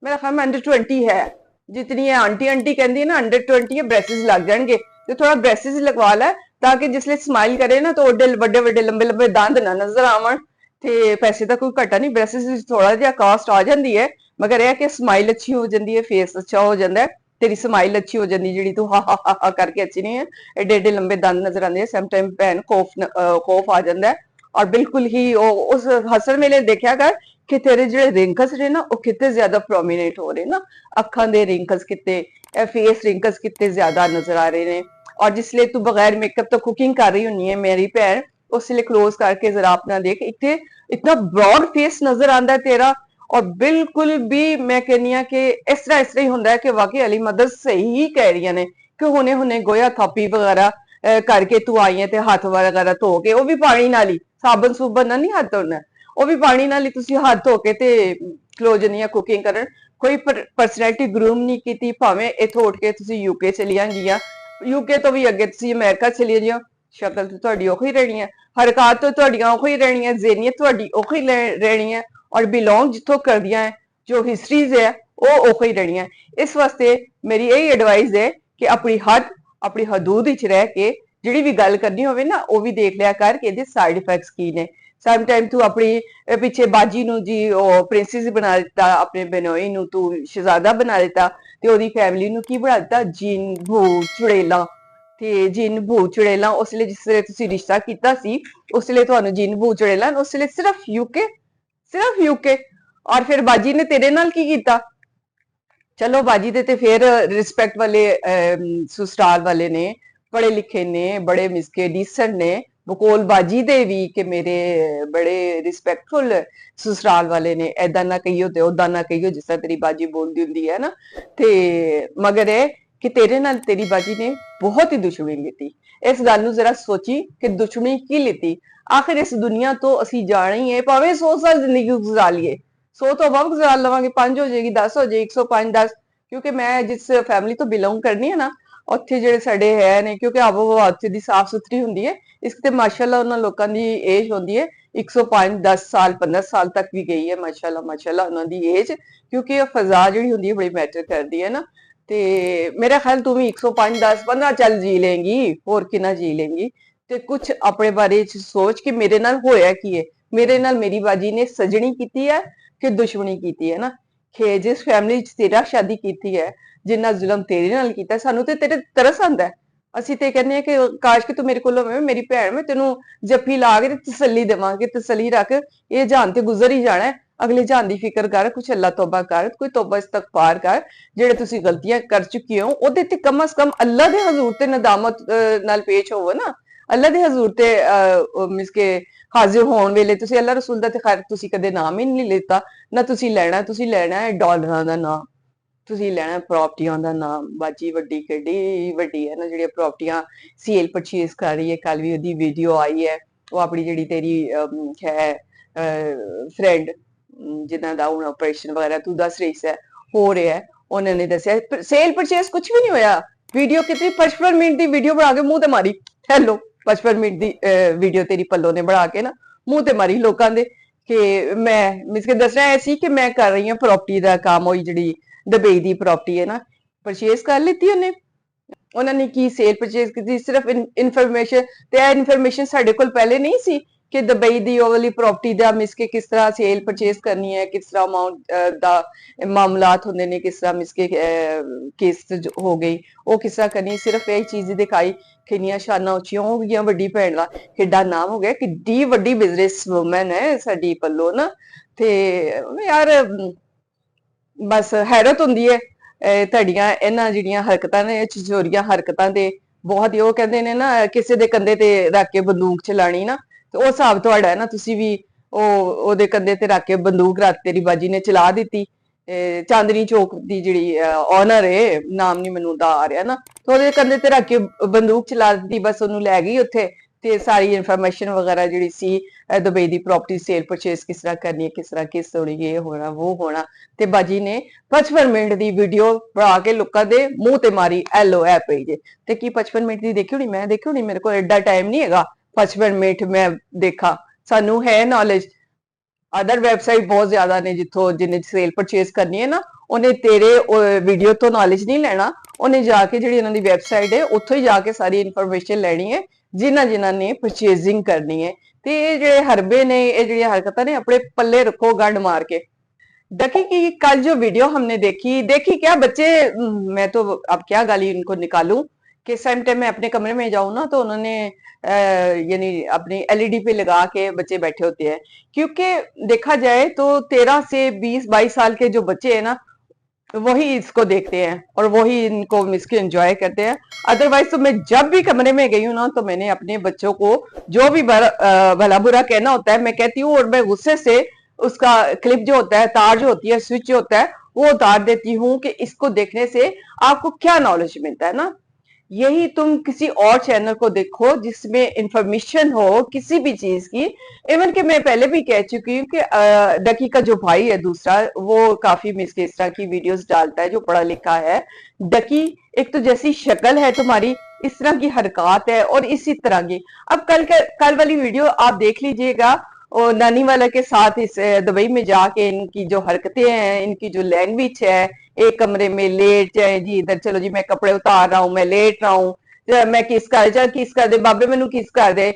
मेरा ख्याल में अंडर 20 है। जितनी है आंटी आंटी कहती है ना अंडर 20 है, ब्रेसेस लग जाएंगे, तो थोड़ा ब्रेसेस लगवा ला ताकि जिसले स्माइल करे ना तो ओडे वड्डे वड्डे लंबे लंबे दंद ना नजर आवन। ते पैसे का कोई घटा नहीं, ब्रेसेस थोड़ा जिहा कास्ट आ जाती है, मगर यह कि स्माइल अच्छी हो जाती है, फेस अच्छा हो जाता है, तेरी स्माइल अच्छी हो जाती जी, तू हा करके अच्छी नहीं है, एडे एडे लंबे दंद नजर आते हैं, समटाइम भैन खौफ आ जाता है। और बिल्कुल ही उस हसन वेले देखा कर कि तेरे जो रिंकल्स रहे ना वो कितने ज्यादा प्रोमिनेंट हो रहे ना, अखा दे रिंकल्स कितने, फेस रिंकल्स कितने ज्यादा नजर आ रहे हैं। और जिसले तू बगैर मेकअप तो कुकिंग कर रही होनी है मेरी भैन, उसले क्लोज करके जरा अपना देख, इतने इतना ब्रॉड फेस नजर आता है तेरा। और बिल्कुल भी मैं कहनी हाँ कि इस तरह ही होंगे कि वाकई अली मदद सही ही कह रही ने कि हुने हुने गोया थापी वगैरह करके तू आई है, हाथ वगैरह धो के, वो भी पानी नाल ही, साबन सूबन ना नहीं हाथ धोना, वो भी पानी नाल ही तुसी हाथ धो के ते खलो जनिया कुकिंग करन। कोई पर्सनैलिटी ग्रूम नहीं की, भावें इथों उठ के तुसी यूके चलिया गईया, यूके तो भी अगे तुसी अमेरिका चली जाओ, शक्ल तो तुहाडी ओही रहनी है, हरकत तो तुहाडियां ओही रहनी है, ज़हनीयत तुहाडी ओही रहनी है, और बिलोंग जिथों करदियां है, जो हिस्ट्रीज है वो ओही रहनी है। इस वास्ते मेरी यही एडवाइस है कि अपनी हद, अपनी हदूद विच रह के जिहड़ी भी गल करनी होवे ना वो भी देख लिया कर कि इहदे साइड इफेक्ट्स की ने। समटाइम तू अपनी पिछे बाजी नु जी प्रिंसिस बना दिता, अपने बेनोई नु तू शहजादा बना दिता, ते ओदी फैमिली नु की बना दिता, जीन भूत चुड़ेला। ते जिन भूत चुड़ेला उसले जिसले तुसी रिश्ता कीता सी, उसले तुहानू जिन भूत चुड़ेला उसले सिर्फ यूके, सिर्फ यूके। और फिर बाजी ने तेरे नाल की कीता? चलो बाजी दे ते फिर रिस्पेक्ट वाले ससुराल वाले ने, पढ़े लिखे ने, बड़े मिसके डिसेंट ने, बकोल बाजी दे भी कि मेरे बड़े रिस्पेक्टफुल ससुराल वाले ने, ऐदा ना कहियो ते ओदा ना कहियो जिस तरह तेरी बाजी बोलदी हुंदी है ना। ते मगर है कि तेरे नाल तेरी बाजी ने बहुत ही दुश्मनी लीती। इस गल नू जरा सोची कि दुश्मनी की लीती? आखिर इस दुनिया तो असी जाना ही है, भावें 100 साल जिंदगी गुजार लिए, 100 तो अब गुजार लवांगे, 5 हो जाएगी, 10 हो जाएगी, 105 10। क्योंकि मैं जिस फैमिली तो बिलोंग करनी है ना, ਉੱਥੇ ਜਿਹੜੇ ਸਾਡੇ ਹੈ ਨੇ, ਕਿਉਂਕਿ ਆਬੋ ਹਵਾ ਉੱਥੇ ਦੀ ਸਾਫ਼ ਸੁਥਰੀ ਹੁੰਦੀ ਹੈ, ਇਸ ਤੇ ਮਾਸ਼ਾਅੱਲਾ ਉਹਨਾਂ ਲੋਕਾਂ ਦੀ ਏਜ ਹੁੰਦੀ ਹੈ 105 10 ਸਾਲ 15 ਸਾਲ ਤੱਕ ਵੀ ਗਈ ਹੈ, ਮਾਸ਼ਾਅੱਲਾ ਮਾਸ਼ਾਅੱਲਾ ਉਹਨਾਂ ਦੀ ਏਜ, ਕਿਉਂਕਿ ਇਹ ਫਜ਼ਾ ਜਿਹੜੀ ਹੁੰਦੀ ਹੈ ਬੜੀ ਮੈਟਰ ਕਰਦੀ ਹੈ ਨਾ। ਤੇ ਮੇਰਾ ਖਿਆਲ ਤੂੰ ਵੀ 105 10 15 ਚੱਲ ਜੀ ਲੇਂਗੀ, ਹੋਰ ਕਿੰਨਾ ਜੀ ਲੇਂਗੀ। ਤੇ ਕੁਝ ਆਪਣੇ ਬਾਰੇ ਚ ਸੋਚ ਕਿ ਮੇਰੇ ਨਾਲ ਹੋਇਆ ਕੀ ਹੈ, ਮੇਰੇ ਨਾਲ ਮੇਰੀ ਬਾਜੀ ਨੇ ਸਜਣੀ ਕੀਤੀ ਹੈ ਕਿ ਦੁਸ਼ਮਣੀ ਕੀਤੀ ਹੈ ਨਾ। ਕਿ ਜਿਸ ਫੈਮਿਲੀ ਚ ਤੇਰਾ ਸ਼ਾਦੀ ਕੀਤੀ ਹੈ, ਜਿੰਨਾ ਜ਼ੁਲਮ ਤੇਰੇ ਨਾਲ ਕੀਤਾ, ਸਾਨੂੰ ਤੇ ਤੇਰੇ ਤਰਸ ਆਂਦਾ ਹੈ। ਅਸੀਂ ਤੇ ਕਹਿੰਦੇ ਆ ਕਿ ਕਾਸ਼ ਕਿ ਤੂੰ ਮੇਰੇ ਕੋਲ ਹੋਵੇਂ, ਮੇਰੀ ਭੈਣ, ਮੈਂ ਤੈਨੂੰ ਜੱਫੀ ਲਾ ਕੇ ਤੇ ਤਸੱਲੀ ਦੇਵਾਂਗੇ, ਤਸੱਲੀ ਰੱਖ, ਇਹ ਜਾਨ ਤੇ ਗੁਜ਼ਰ ਹੀ ਜਾਣਾ ਹੈ, ਅਗਲੇ ਜਾਨ ਦੀ ਫਿਕਰ ਕਰ, ਕੁਛ ਅੱਲਾ ਤੌਬਾ ਕਰ, ਕੋਈ ਤੌਬਾ ਇਸਤਗਫਾਰ ਕਰ, ਜਿਹੜੇ ਤੁਸੀਂ ਗਲਤੀਆਂ ਕਰ ਚੁੱਕੇ ਹੋ ਉਹਦੇ ਤੇ ਕਮ ਸ ਕਮ ਅੱਲਾ ਦੇ ਹਜ਼ੂਰ ਤੇ ਨਦਾਮਤ ਨਾਲ ਪੇਸ਼ ਹੋਵੋ ਨਾ। ਅੱਲਾ ਦੇ ਹਜ਼ੂਰ ਤੇ ਮਿਸ ਕੇ ਹਾਜ਼ਰ ਹੋਣ ਵੇਲੇ ਤੁਸੀਂ ਅੱਲਾ ਰਸੂਲ ਦਾ ਤੇ ਖੈਰ ਤੁਸੀਂ ਕਦੇ ਨਾਮ ਹੀ ਨਹੀਂ ਲਿੱਤਾ ਨਾ, ਤੁਸੀਂ ਲੈਣਾ ਹੈ ਡਾਲਰਾਂ ਦਾ ਨਾਮ, ਤੁਸੀਂ ਲੈਣਾ ਪ੍ਰਾਪਰਟੀਆਂ ਦਾ ਨਾਮ। ਬਾਜੀ ਵੱਡੀ ਕਿੱਡੀ ਵੱਡੀ ਹੈ ਨਾ ਜਿਹੜੀਆਂ ਪ੍ਰਾਪਰਟੀਆਂ ਸੇਲ ਪਰਚੇਸ ਕਰ ਰਹੀ ਹੈ, ਕੱਲ ਵੀ ਉਹਦੀ ਵੀਡੀਓ ਆਈ ਹੈ, ਉਹ ਆਪਣੀ ਜਿਹੜੀ ਤੇਰੀ ਹੈ ਫਰੈਂਡ ਜਿਨ੍ਹਾਂ ਦਾ ਹੁਣ ਆਪਰੇਸ਼ਨ ਵਗੈਰਾ ਤੂੰ ਦੱਸ ਰਹੀ ਸੀ ਹੋ ਰਿਹਾ, ਉਹਨਾਂ ਨੇ ਦੱਸਿਆ ਸੇਲ ਪਰਚੇਸ ਕੁਝ ਵੀ ਨਹੀਂ ਹੋਇਆ। ਵੀਡੀਓ ਕਿਤਨੀ 55 ਮਿੰਟ ਦੀ ਵੀਡੀਓ ਬਣਾ ਕੇ ਮੂੰਹ ਤੇ ਮਾਰੀ, ਹੈਲੋ 55 ਮਿੰਟ ਦੀ ਵੀਡੀਓ ਤੇਰੀ ਪੱਲੋ ਨੇ ਬਣਾ ਕੇ ਨਾ ਮੂੰਹ ਤੇ ਮਾਰੀ ਲੋਕਾਂ ਦੇ ਕਿ ਮੈਂ ਮਿਸ ਕੇ ਦੱਸਣਾ ਐ ਸੀ ਕਿ ਮੈਂ ਕਰ ਰਹੀ ਹਾਂ ਪ੍ਰਾਪਰਟੀ ਦਾ ਕੰਮ, ਹੋਈ ਜਿਹੜੀ ਦੁਬਈ ਦੀ ਪ੍ਰਾਪਰਟੀ ਹੈ ਨਾ ਪਰਚੇਸ ਕਰ ਲਿੱਤੀ ਉਹਨੇ। ਉਹਨਾਂ ਨੇ ਕੀ ਸੇਲ ਪਰਚੇਸ ਕੀਤੀ, ਸਿਰਫ ਇਨਫੋਰਮੇਸ਼ਨ, ਤੇ ਇਹ ਇਨਫੋਰਮੇਸ਼ਨ ਸਾਡੇ ਕੋਲ ਪਹਿਲੇ ਨਹੀਂ ਸੀ ਕਿ ਦੁਬਈ ਦੀ ਉਹ ਵਾਲੀ ਪ੍ਰਾਪਰਟੀ ਦਾ ਮਿਸ ਕੇ ਕਿਸ ਤਰ੍ਹਾਂ ਸੇਲ ਪਰਚੇਸ ਕਰਨੀ ਹੈ, ਕਿਸ ਤਰ੍ਹਾਂ ਅਮਾਉਂਟ ਦਾ ਮਾਮਲਾਤ ਹੁੰਦੇ ਨੇ, ਕਿਸ ਤਰ੍ਹਾਂ ਮਿਸ ਕੇ ਕੇਸ ਹੋ ਗਈ ਉਹ ਕਿਸ ਤਰ੍ਹਾਂ ਕਰਨੀ, ਸਿਰਫ ਇਹ ਚੀਜ਼ ਦਿਖਾਈ। ਕਿੰਨੀਆਂ ਸ਼ਾਨਾਂ ਉੱਚੀਆਂ ਹੋ ਗਈਆਂ, ਵੱਡੀ ਭੈਣ ਦਾ ਕਿੱਡਾ ਨਾਮ ਹੋ ਗਿਆ, ਕਿੱਡੀ ਵੱਡੀ ਬਿਜ਼ਨਸ ਵੂਮਨ ਹੈ ਸਾਡੀ ਪੱਲੋ ਨਾ। ਤੇ ਯਾਰ ਬਸ ਹੈਰਤ ਹੁੰਦੀ ਹੈ ਤੁਹਾਡੀਆਂ ਇਹਨਾਂ ਜਿਹੜੀਆਂ ਹਰਕਤਾਂ ਨੇ, ਚੋਰੀਆਂ ਹਰਕਤਾਂ ਦੇ ਬਹੁਤ ਹੀ, ਉਹ ਕਹਿੰਦੇ ਨੇ ਨਾ ਕਿਸੇ ਦੇ ਕੰਧੇ ਤੇ ਰੱਖ ਕੇ ਬੰਦੂਕ ਚਲਾਣੀ ਨਾ, ਤੇ ਉਹ ਹਿਸਾਬ ਤੁਹਾਡਾ ਹੈ ਨਾ। ਤੁਸੀਂ ਵੀ ਉਹਦੇ ਕੰਧੇ ਤੇ ਰੱਖ ਕੇ ਬੰਦੂਕ ਰੱਖ ਤੇਰੀ ਬਾਜੀ ਨੇ ਚਲਾ ਦਿੱਤੀ। ਚਾਂਦਨੀ ਚੌਕ ਦੀ ਜਿਹੜੀ ਓਨਰ ਹੈ, ਨਾਮ ਨਹੀਂ ਮੈਨੂੰ ਦਾ ਆ ਰਿਹਾ ਨਾ, ਤੇ ਉਹਦੇ ਕੰਧੇ ਤੇ ਰੱਖ ਕੇ ਬੰਦੂਕ ਚਲਾ ਦਿੱਤੀ, ਬਸ ਉਹਨੂੰ ਲੈ ਗਈ ਉੱਥੇ ਤੇ ਸਾਰੀ ਇਨਫੋਰਮੇਸ਼ਨ ਵਗੈਰਾ ਜਿਹੜੀ ਸੀ ਦੁਬਈ ਦੀ ਪ੍ਰॉपर्टी ਸੇਲ ਪਰਚੇਸ ਕਿਸ ਤਰ੍ਹਾਂ ਕਰਨੀ ਹੈ, ਕਿਸ ਤਰ੍ਹਾਂ ਕਿਸ ਹੋਣੀ, ਇਹ ਹੋਣਾ ਉਹ ਹੋਣਾ। ਤੇ ਬਾਜੀ ਨੇ 55 ਮਿੰਟ ਦੀ ਵੀਡੀਓ ਬਣਾ ਕੇ ਲੋਕਾਂ ਦੇ ਮੂੰਹ ਤੇ ਮਾਰੀ, ਐਲੋ ਐ ਪਈ ਜੇ। ਤੇ ਕੀ 55 ਮਿੰਟ ਦੀ ਦੇਖੀ ਹੋਣੀ? ਮੈਂ ਦੇਖੀ ਹੋਣੀ? ਮੇਰੇ ਕੋਲ ਐਡਾ ਟਾਈਮ ਨਹੀਂ ਹੈਗਾ 55 ਮਿੰਟ ਮੈਂ ਦੇਖਾ। ਸਾਨੂੰ ਹੈ ਨੌਲੇਜ, ਅਦਰ ਵੈਬਸਾਈਟ ਬਹੁਤ ਜ਼ਿਆਦਾ ਨੇ ਜਿੱਥੋਂ ਜਿੰਨੇ ਸੇਲ ਪਰਚੇਸ ਕਰਨੀ ਹੈ ਨਾ, ਉਹਨੇ ਤੇਰੇ ਵੀਡੀਓ ਤੋਂ ਨੌਲੇਜ ਨਹੀਂ ਲੈਣਾ, ਉਹਨੇ ਜਾ ਕੇ ਜਿਹੜੀ ਉਹਨਾਂ ਦੀ ਵੈਬਸਾਈਟ ਹੈ ਉੱਥੋਂ ਹੀ ਜਾ ਕੇ ਸਾਰੀ ਇਨਫੋਰਮੇਸ਼ਨ ਲੈਣੀ ਹੈ ਜਿਨ੍ਹਾਂ ਨੇ ਪਰਚੇਸਿੰਗ ਕਰਨੀ ਹੈ। ਤੇ ਇਹ ਜਿਹੜੇ ਹਰਬੇ ਨੇ, ਇਹ ਜਿਹੜੀਆਂ हरकतें ने अपने पल्ले रखो गंड मार के। देखी कि कल जो वीडियो हमने देखी क्या बच्चे, मैं तो अब क्या गाली इनको निकालूं कि सेम टाइम मैं अपने कमरे में जाऊं ना तो उन्होंने यानी अपनी एलईडी पे लगा के बच्चे बैठे होते हैं। क्योंकि देखा जाए तो 13 से 20-22 साल के जो बच्चे हैं ना, वही इसको देखते हैं और वही इनको इसको एंजॉय करते हैं। अदरवाइज तो मैं जब भी कमरे में गई हूँ ना, तो मैंने अपने बच्चों को जो भी भला बुरा कहना होता है मैं कहती हूँ, और मैं गुस्से से उसका क्लिप जो होता है, तार जो होती है, स्विच जो होता है, वो उतार देती हूँ कि इसको देखने से आपको क्या नॉलेज मिलता है ना। यही तुम किसी और चैनल को देखो जिसमें इंफॉर्मेशन हो किसी भी चीज की। इवन कि मैं पहले भी कह चुकी हूँ कि डकी का जो भाई है दूसरा, वो काफी मिस इस तरह की वीडियोस डालता है, जो पढ़ा लिखा है। डकी एक तो जैसी शक्ल है तुम्हारी, इस तरह की हरकत है और इसी तरह की। अब कल वाली वीडियो आप देख लीजिएगा, और नानी वाला के साथ इस दुबई में जाके इनकी जो हरकतें हैं, इनकी जो लैंग्वेज है, एक कमरे में लेट जाए जी, इधर चलो जी, मैं कपड़े उतार रहा हूँ, मैं लेट रहा हूँ, मैं किस कर जा, किस कर दे बाबे, मैनू किस कर दे,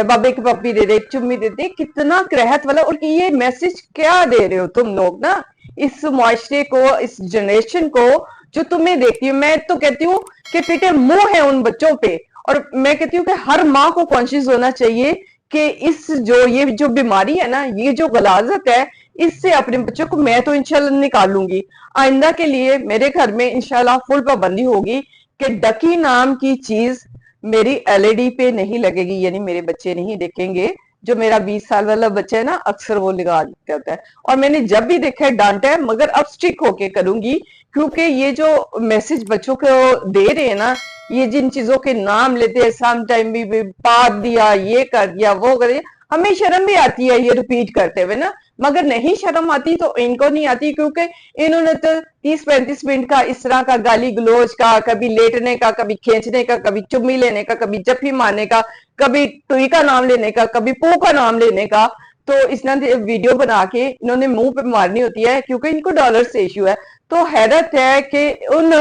बाबे की पप्पी दे दे, चुम्मी दे दे। कितना करहत वाला। और ये मैसेज क्या दे रहे हो तुम लोग ना इस मुआशरे को, इस जनरेशन को जो तुम्हें देखती हूँ। मैं तो कहती हूँ कि पीटे मुंह है उन बच्चों पे। और मैं कहती हूँ कि हर माँ को कॉन्शियस होना चाहिए कि इस ये जो बीमारी है ना, ये जो गलाजत है, इससे अपने बच्चों को मैं तो इंशाल्लाह निकालूंगी। आइंदा के लिए मेरे घर में इंशाल्लाह फुल पाबंदी होगी कि डकी नाम की चीज मेरी एलईडी पे नहीं लगेगी, यानी मेरे बच्चे नहीं देखेंगे। जो मेरा 20 साल वाला बच्चा है ना, अक्सर वो लगा देता होता है, और मैंने जब भी देखा है डांटा है, मगर अब स्ट्रिक होके करूंगी। क्योंकि ये जो मैसेज बच्चों को दे रहे हैं ना, ये जिन चीजों के नाम लेते हैं, सम टाइम भी पाप दिया, ये कर दिया, वो कर दिया, हमें शर्म भी आती है ये रिपीट करते हुए ना, मगर नहीं शर्म आती तो इनको नहीं आती। क्योंकि इन्होंने तो 30-35 मिनट का इस तरह का गाली गलोच का, कभी लेटने का, कभी खींचने का, कभी चुम्मी लेने का, कभी जफ्फी मारने का, कभी टुई का नाम लेने का, कभी पू का नाम लेने का, तो इसने वीडियो बना के इन्होंने मुंह पे मारनी होती है, क्योंकि इनको डॉलर से इश्यू है। तो हैरत है कि उन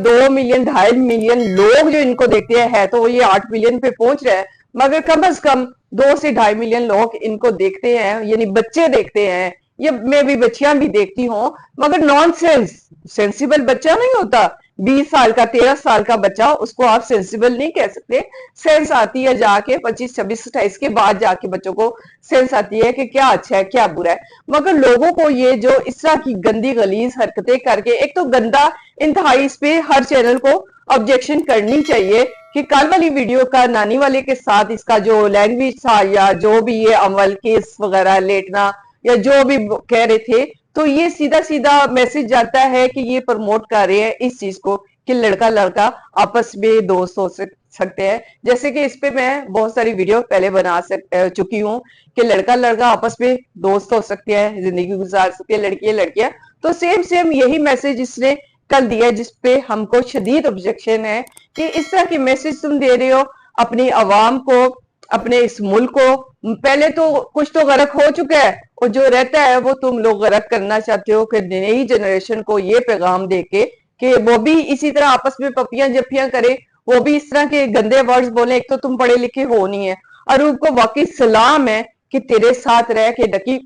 2 मिलियन 2.5 मिलियन लोग जो इनको देखते हैं, है तो ये 8 मिलियन पे पहुंच रहा है, मगर कम से कम 2 से 2.5 मिलियन लोग इनको देखते हैं, यानी बच्चे देखते हैं। ये मैं भी बच्चियां भी देखती हूँ, मगर नॉन सेंसिबल बच्चा नहीं होता। 20 साल का, 13 साल का बच्चा, उसको आप सेंसिबल नहीं कह सकते। सेंस आती है जाके 25, 26, 28 के बाद जाके बच्चों को सेंस आती है कि क्या अच्छा है क्या बुरा है। मगर लोगों को ये जो इस तरह की गंदी गलीज हरकतें करके, एक तो गंदा इंतहाई, इस पे हर चैनल को ऑब्जेक्शन करनी चाहिए कि कल वाली वीडियो का नानी वाले के साथ इसका जो लैंग्वेज था, या जो भी ये अमल केस वगैरह लेटना, या जो भी कह रहे थे, तो ये सीधा सीधा मैसेज जाता है कि ये प्रमोट कर रहे हैं इस चीज को कि लड़का लड़का आपस में दोस्त हो सकते हैं। जैसे कि इस पे मैं बहुत सारी वीडियो पहले बना चुकी हूँ कि लड़का लड़का आपस में दोस्त हो सकते हैं, जिंदगी गुजार सकते हैं, लड़कियां लड़कियां। तो सेम यही मैसेज इसने कल दिया, जिसपे हमको शदीद ऑब्जेक्शन है कि इस तरह की मैसेज तुम दे रहे हो अपनी आवाम को, अपने इस मुल्क को। पहले तो कुछ तो गरक हो चुका है, और जो रहता है वो तुम लोग गरक करना चाहते हो कि नई जनरेशन को ये पैगाम देके कि वो भी इसी तरह आपस में पपियां जपियां करे, वो भी इस तरह के गंदे वर्ड्स बोले। एक तो तुम पढ़े लिखे हो नहीं है। अरूब को वाकई सलाम है कि तेरे साथ रह के डकी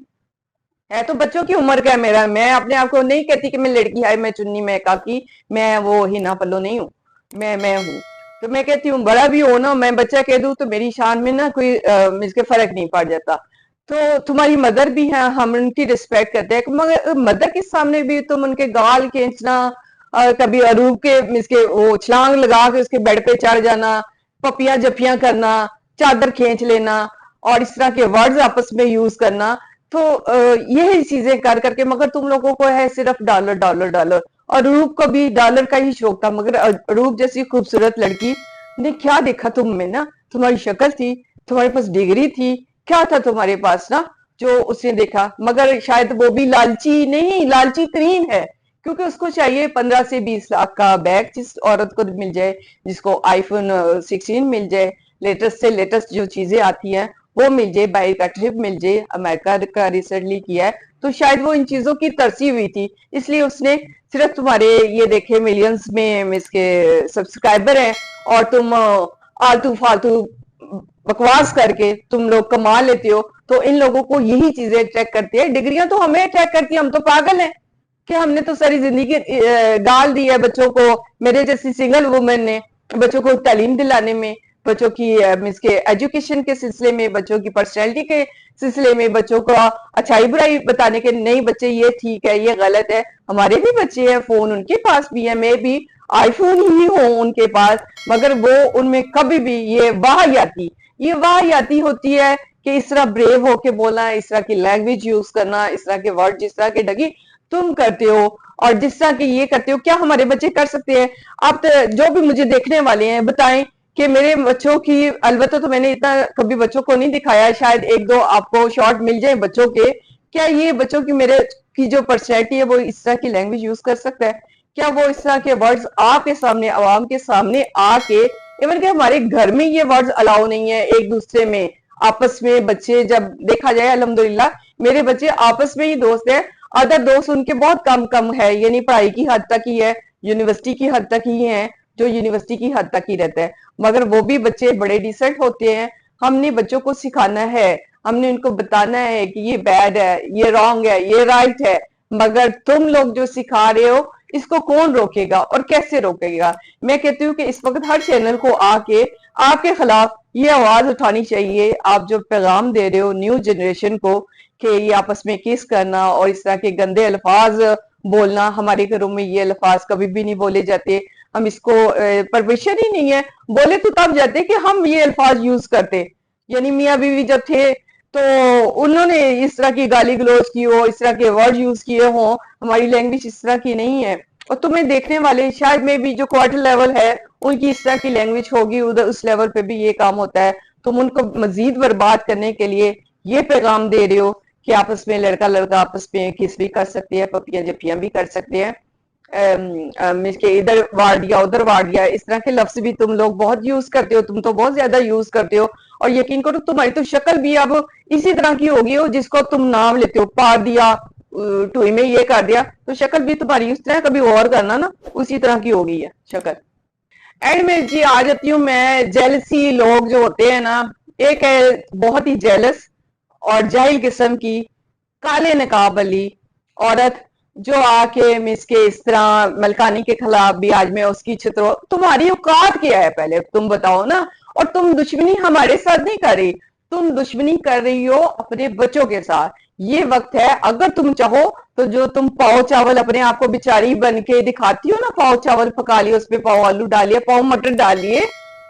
है, तो बच्चों की उम्र का है मेरा। मैं अपने आप को नहीं कहती कि मैं लड़की है, मैं चुन्नी, मैं काकी, मैं वो हिना पल्लो नहीं हूँ, मैं हूँ। तो मैं कहती हूँ बड़ा भी हो ना, मैं बच्चा कह दूं तो मेरी शान में ना कोई इसके फर्क नहीं पड़ जाता। तो तुम्हारी मदर भी है, हम उनकी रिस्पेक्ट करते हैं, मगर मदर के सामने भी तुम उनके गाल खींचना, कभी अरूब के इसके वो छलांग लगा के उसके बेड पे चढ़ जाना, पपियां जपियां करना, चादर खींच लेना, और इस तरह के वर्ड्स आपस में यूज करना। तो यही चीजें कर करके, मगर तुम लोगों को है सिर्फ डॉलर डॉलर डॉलर। और रूप को भी डॉलर का ही शौक था, मगर रूप जैसी खूबसूरत लड़की ने क्या देखा तुम में ना, तुम्हारी शक्ल थी, तुम्हारे पास डिग्री थी, क्या था तुम्हारे पास ना, जो उसने देखा। मगर शायद वो भी लालची नहीं, लालची तरीन है, क्योंकि उसको चाहिए 15 से 20 लाख का बैग, जिस औरत को मिल जाए, जिसको आईफोन 16 मिल जाए, लेटेस्ट से लेटेस्ट जो चीजें आती हैं वो मिल जाए, बाइक का ट्रिप मिल जाए, अमेरिका का रिसेंटली किया है, तो शायद वो इन चीजों की तरसी हुई थी, इसलिए उसने सिर्फ तुम्हारे ये देखे मिलियंस में इसके सब्सक्राइबर हैं, और तुम आलतू फालतू बकवास करके तुम लोग कमा लेते हो, तो इन लोगों को यही चीजें अट्रैक्ट करती है। डिग्रियां तो हमें अट्रैक्ट करती है, हम तो पागल हैं कि हमने तो सारी जिंदगी गाल दी है बच्चों को, मेरे जैसी सिंगल वुमेन ने बच्चों को तालीम दिलाने में, बच्चों की मीन्स के एजुकेशन के सिलसिले में, बच्चों की पर्सनैलिटी के सिलसिले में, बच्चों को अच्छाई बुराई बताने के, नहीं बच्चे ये ठीक है ये गलत है। हमारे भी बच्चे हैं, फोन उनके पास भी है, मैं भी आईफोन ही हूँ उनके पास, मगर वो उनमें कभी भी ये वाहियाती होती है कि इस तरह ब्रेव होके बोलना, इस तरह की लैंग्वेज यूज करना, इस तरह के वर्ड, जिस तरह के डगी तुम करते हो और जिस तरह के ये करते हो, क्या हमारे बच्चे कर सकते हैं? आप तो, जो भी मुझे देखने वाले हैं, बताएं कि मेरे बच्चों की, अलबत्ता तो मैंने इतना कभी बच्चों को नहीं दिखाया, शायद एक दो आपको शॉर्ट मिल जाए बच्चों के, क्या ये बच्चों की, मेरे की जो पर्सनैलिटी है वो इस तरह की लैंग्वेज यूज कर सकता है? क्या वो इस तरह के वर्ड्स आपके सामने, आवाम के सामने आके, इवन कि हमारे घर में ये वर्ड्स अलाउ नहीं है, एक दूसरे में आपस में बच्चे, जब देखा जाए अल्हम्दुलिल्लाह मेरे बच्चे आपस में ही दोस्त है, अदर दोस्त उनके बहुत कम कम है, यानी पढ़ाई की हद तक ही है, यूनिवर्सिटी की हद तक ही है, जो यूनिवर्सिटी की हद तक ही रहता है, मगर वो भी बच्चे बड़े डिसेंट होते हैं। हमने बच्चों को सिखाना है, हमने उनको बताना है कि ये बैड है, ये रॉन्ग है, ये राइट है, मगर तुम लोग जो सिखा रहे हो इसको कौन रोकेगा और कैसे रोकेगा? मैं कहती हूँ कि इस वक्त हर चैनल को आके आपके खिलाफ ये आवाज उठानी चाहिए। आप जो पैगाम दे रहे हो न्यू जनरेशन को कि ये आपस में किस करना और इस तरह के गंदे अल्फाज बोलना, हमारे घरों में ये अल्फाज कभी भी नहीं बोले जाते, हम इसको परमिशन ही नहीं है, बोले तो तब जाते कि हम ये अल्फाज यूज करते। यानी मियाँ बीवी जब थे तो उन्होंने इस तरह की गाली गलौज की हो, इस तरह के वर्ड यूज किए हो, हमारी लैंग्वेज इस तरह की नहीं है। और तुम्हें देखने वाले शायद में भी जो क्वार्टर लेवल है उनकी इस तरह की लैंग्वेज होगी, उधर उस लेवल पे भी ये काम होता है, तुम उनको मजीद बर्बाद करने के लिए ये पैगाम दे रहे हो कि आपस में लड़का लड़का आपस में किस भी कर सकते हैं, पपियां जपियां भी कर सकते हैं, इसके इधर वार दिया उधर वार दिया, इस तरह के लफ्ज भी तुम लोग बहुत यूज करते हो, तुम तो बहुत ज्यादा यूज करते हो। और यकीन करो तुम्हारी तो शक्ल भी अब इसी तरह की होगी हो, जिसको तुम नाम लेते हो, पार दिया, टुई में ये कर दिया, तो शक्ल भी तुम्हारी उस तरह, कभी और करना ना, उसी तरह की हो गई है शक्ल। एंड में जी आ जाती हूँ मैं, जेलसी लोग जो होते हैं ना, एक है बहुत ही जेलस और जाहिल किस्म की काले नकाब वाली औरत, जो आके मिस के इस तरह मलकानी के खिलाफ भी आज मैं उसकी छतरो, तुम्हारी औकात क्या है पहले तुम बताओ ना। और तुम दुश्मनी हमारे साथ नहीं कर रही, तुम दुश्मनी कर रही हो अपने बच्चों के साथ। ये वक्त है, अगर तुम चाहो तो जो तुम पाव चावल अपने आप को बेचारी बन के दिखाती हो ना, पाव चावल पका लिया, उसपे पाव आलू डालिए, पाव मटर डालिए,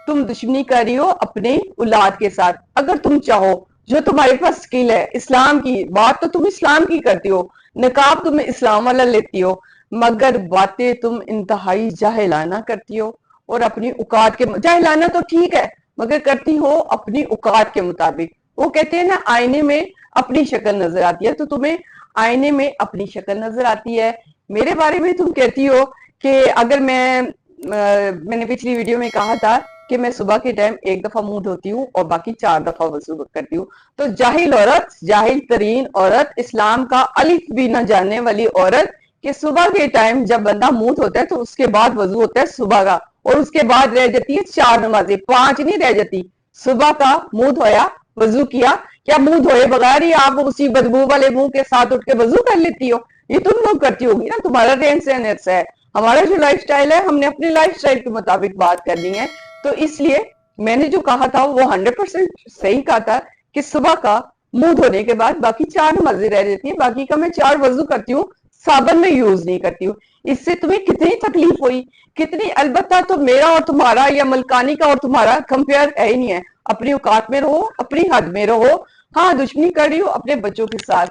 तुम दुश्मनी कर रही हो अपने औलाद के साथ। अगर तुम चाहो, जो तुम्हारे पास स्किल है, इस्लाम की बात तो तुम इस्लाम की करती हो, नकाब तुम इस्लाम वाला लेती हो, मगर बातें तुम इंतहाई जाहिलाना करती हो, और अपनी औकात के, जाहिलाना तो ठीक है मगर करती हो अपनी औकात के मुताबिक। वो कहते हैं ना, आईने में अपनी शक्ल नजर आती है, तो तुम्हें आईने में अपनी शक्ल नजर आती है। मेरे बारे में तुम कहती हो कि अगर मैंने पिछली वीडियो में कहा था कि मैं सुबह के टाइम एक दफा मुंह धोती हूँ और बाकी 4 दफा वजू करती हूँ, तो जाहिल औरत, जाहिल तरीन औरत, इस्लाम का अलिफ भी न जानने वाली औरत, कि सुबह के टाइम जब बंदा मुंह धोता है तो उसके बाद वजू होता है सुबह का, और उसके बाद रह जाती है 4 नमाजें, 5 नहीं रह जाती। सुबह का मुंह धोया, वजू किया, क्या मुंह धोए बगैर ही आप उसी बदबू वाले मुंह के साथ उठ के वजू कर लेती हो? ये तुम लोग करती होगी ना, तुम्हारा रहन सहन ऐसा है। हमारा जो लाइफस्टाइल है, हमने अपने लाइफस्टाइल के मुताबिक बात करनी है, तो इसलिए मैंने जो कहा था वो 100% सही कहा था कि सुबह का मुंह धोने के बाद बाकी 4 नमाजें रह जाती है, बाकी का मैं 4 वजू करती हूँ, साबन में यूज नहीं करती हूँ। इससे तुम्हें कितनी तकलीफ हुई, कितनी, अलबत्ता तो मेरा और तुम्हारा या मलकानी का और तुम्हारा कंपेयर है ही नहीं है। अपनी औकात में रहो, अपनी हद में रहो। हाँ, दुश्मनी कर रही हो अपने बच्चों के साथ।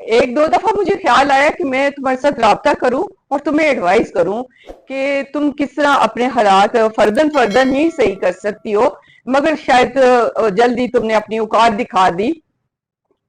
एक दो दफा मुझे ख्याल आया कि मैं तुम्हारे साथ राब्ता करूं और तुम्हें एडवाइस करूं कि तुम किस तरह अपने हालात फर्दन फर्दन ही सही कर सकती हो। मगर शायद जल्दी तुमने अपनी औकात दिखा दी,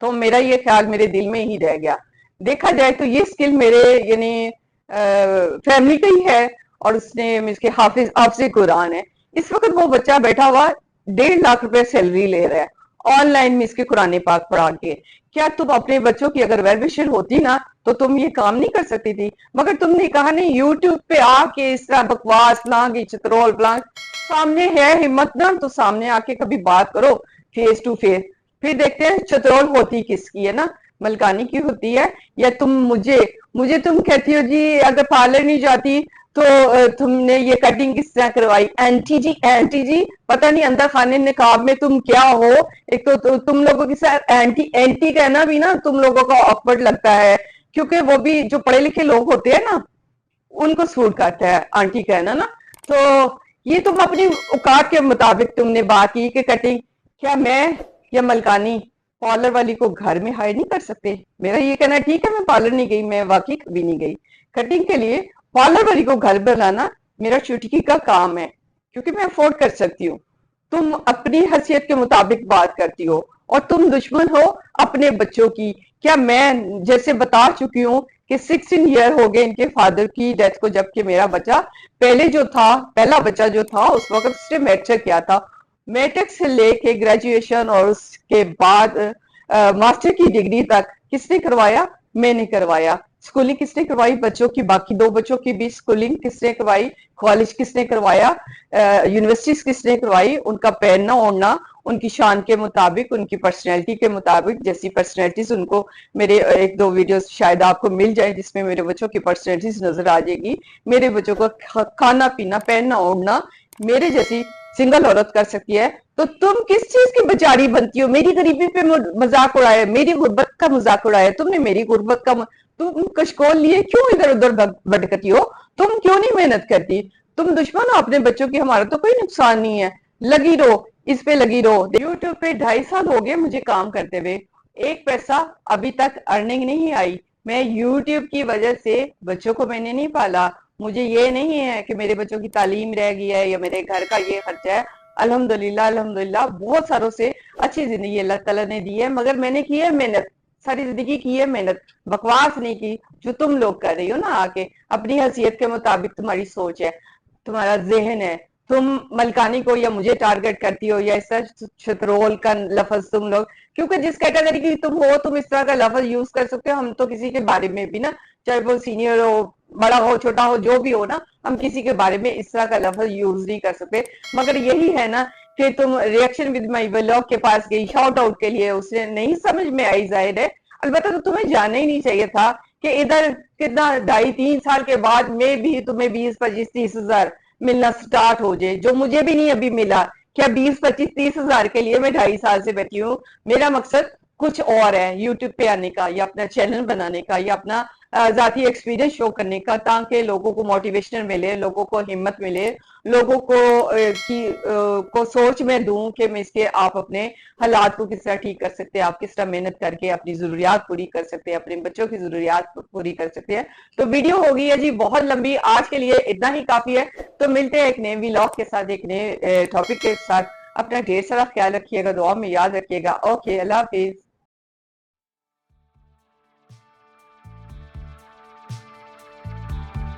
तो मेरा ये ख्याल मेरे दिल में ही रह गया। देखा जाए तो ये स्किल मेरे यानी फैमिली का ही है, और उसने इसके हाफिज हाफिज कुरान है। इस वक्त वो बच्चा बैठा हुआ 1.5 लाख रुपए सैलरी ले रहा है ऑनलाइन में इसके कुरान पाक पढ़ा के। क्या तुम अपने बच्चों की अगर वेल विशर होती ना तो तुम ये काम नहीं कर सकती थी? मगर तुमने कहा नहीं, यूट्यूब पे आके इस तरह बकवास लांगी चित्रोल ब्लांग, सामने है हिम्मत ना तो सामने आके कभी बात करो फेस टू फेस, फिर देखते हैं चतरोल होती किसकी है ना, मलकानी की होती है या तुम मुझे मुझे तुम कहती हो जी अगर पार्लर नहीं जाती तो तुमने ये कटिंग किस तरह करवाई। एंटी जी पता नहीं अंदर खाने निकाब में तुम क्या हो। एक तो तुम लोगों के साथ एंटी एंटी कहना भी ना तुम लोगों को ऑकवर्ड लगता है, क्योंकि वो भी जो पढ़े लिखे लोग होते हैं ना उनको सूट करता है आंटी कहना ना। तो ये तुम अपनी औकात के मुताबिक तुमने बात की कि कटिंग, क्या मैं या मलकानी पार्लर वाली को घर में हायर नहीं कर सकते? मेरा ये कहना है, ठीक है मैं पार्लर नहीं गई, मैं वाकई कभी नहीं गई कटिंग के लिए, पार्लर वाली को घर बनाना मेरा चुटकी का काम है, क्योंकि मैं अफोर्ड कर सकती हूँ। तुम अपनी हैसियत के मुताबिक बात करती हो और तुम दुश्मन हो अपने बच्चों की। क्या मैं जैसे बता चुकी हूँ कि 16 ईयर हो गए इनके फादर की डेथ को, जबकि मेरा बच्चा पहले जो था, पहला बच्चा जो था उस वक्त उसने मैट्रिक किया था। मैट्रिक से लेके ग्रेजुएशन और उसके बाद मास्टर की डिग्री तक किसने करवाया? मैंने करवाया। स्कूलिंग किसने करवाई? बच्चों की, बाकी 2 बच्चों की भी स्कूलिंग किसने करवाई? कॉलेज किसने करवाया? यूनिवर्सिटीज किसने करवाई? उनका पहनना ओढ़ना उनकी शान के मुताबिक, उनकी पर्सनैलिटी के मुताबिक, जैसी पर्सनैलिटीज उनको, मेरे 1-2 वीडियोस शायद आपको मिल जाए जिसमें मेरे बच्चों की पर्सनैलिटीज नजर आ जाएगी। मेरे बच्चों को खाना पीना पहनना ओढ़ना मेरे जैसी सिंगल औरत कर सकती है, तो तुम किस चीज की बेचारी बनती हो? मेरी गरीबी पे मजाक उड़ाया, मेरी गुर्बत का मजाक उड़ाया तुमने, मेरी गुर्बत का तुम कशकोल लिए क्यों इधर उधर भटकती हो? तुम क्यों नहीं मेहनत करती? तुम दुश्मन हो अपने बच्चों की, हमारा तो कोई नुकसान नहीं है। लगी रहो, इस पे लगी रहो। यूट्यूब पे 2.5 साल हो गए मुझे काम करते हुए, एक पैसा अभी तक अर्निंग नहीं आई। मैं यूट्यूब की वजह से बच्चों को मैंने नहीं पाला। मुझे ये नहीं है कि मेरे बच्चों की तालीम रह गई है या मेरे घर का ये खर्चा है। अल्हम्दुलिल्लाह अल्हम्दुलिल्लाह बहुत सारों से अच्छी जिंदगी अल्लाह ताला ने दी है, मगर मैंने की है मेहनत, सारी जिंदगी की है मेहनत, बकवास नहीं की जो तुम लोग कर रही हो ना आके। अपनी हैसियत के मुताबिक तुम्हारी सोच है, तुम्हारा जहन है, तुम मलकानी को या मुझे टारगेट करती हो या इस तरह शतरोल का लफज तुम लोग, क्योंकि जिस कैटेगरी की तुम हो तुम इस तरह का लफज यूज कर सकते हो। हम तो किसी के बारे में भी ना, चाहे वो सीनियर हो, बड़ा हो, छोटा हो, जो भी हो ना, हम किसी के बारे में इस तरह का लफज यूज नहीं कर सकते। मगर यही है ना कि तुम रिएक्शन विद माई व्लॉग के पास गई शॉर्ट आउट के लिए, उसने नहीं समझ में आई, जाहिर है। अलबत्ता तो तुम्हें जाना ही नहीं चाहिए था कि इधर कितना 2.5-3 साल के बाद में भी तुम्हें 20-25-30 हजार मिलना स्टार्ट हो जाए, जो मुझे भी नहीं अभी मिला। क्या 20-25-30 हजार के लिए मैं 2.5 साल से बैठी हूँ? मेरा मकसद कुछ और है, यूट्यूब पे आने का या अपना चैनल बनाने का या अपना जाती एक्सपीरियंस शो करने का, ताकि लोगों को मोटिवेशन मिले, लोगों को हिम्मत मिले, लोगों को को सोच में दूं कि मैं इसके आप अपने हालात को किस तरह ठीक कर सकते हैं, आप किस तरह मेहनत करके अपनी जरूरियात पूरी कर सकते हैं, अपने बच्चों की जरूरियात पूरी कर सकते हैं। तो वीडियो हो गई है जी बहुत लंबी, आज के लिए इतना ही काफी है। तो मिलते हैं एक नए व्लॉग के साथ, एक नए टॉपिक के साथ। अपना ढेर सारा ख्याल रखिएगा, दुआ में याद रखिएगा। ओके, अल्लाह हाफिज।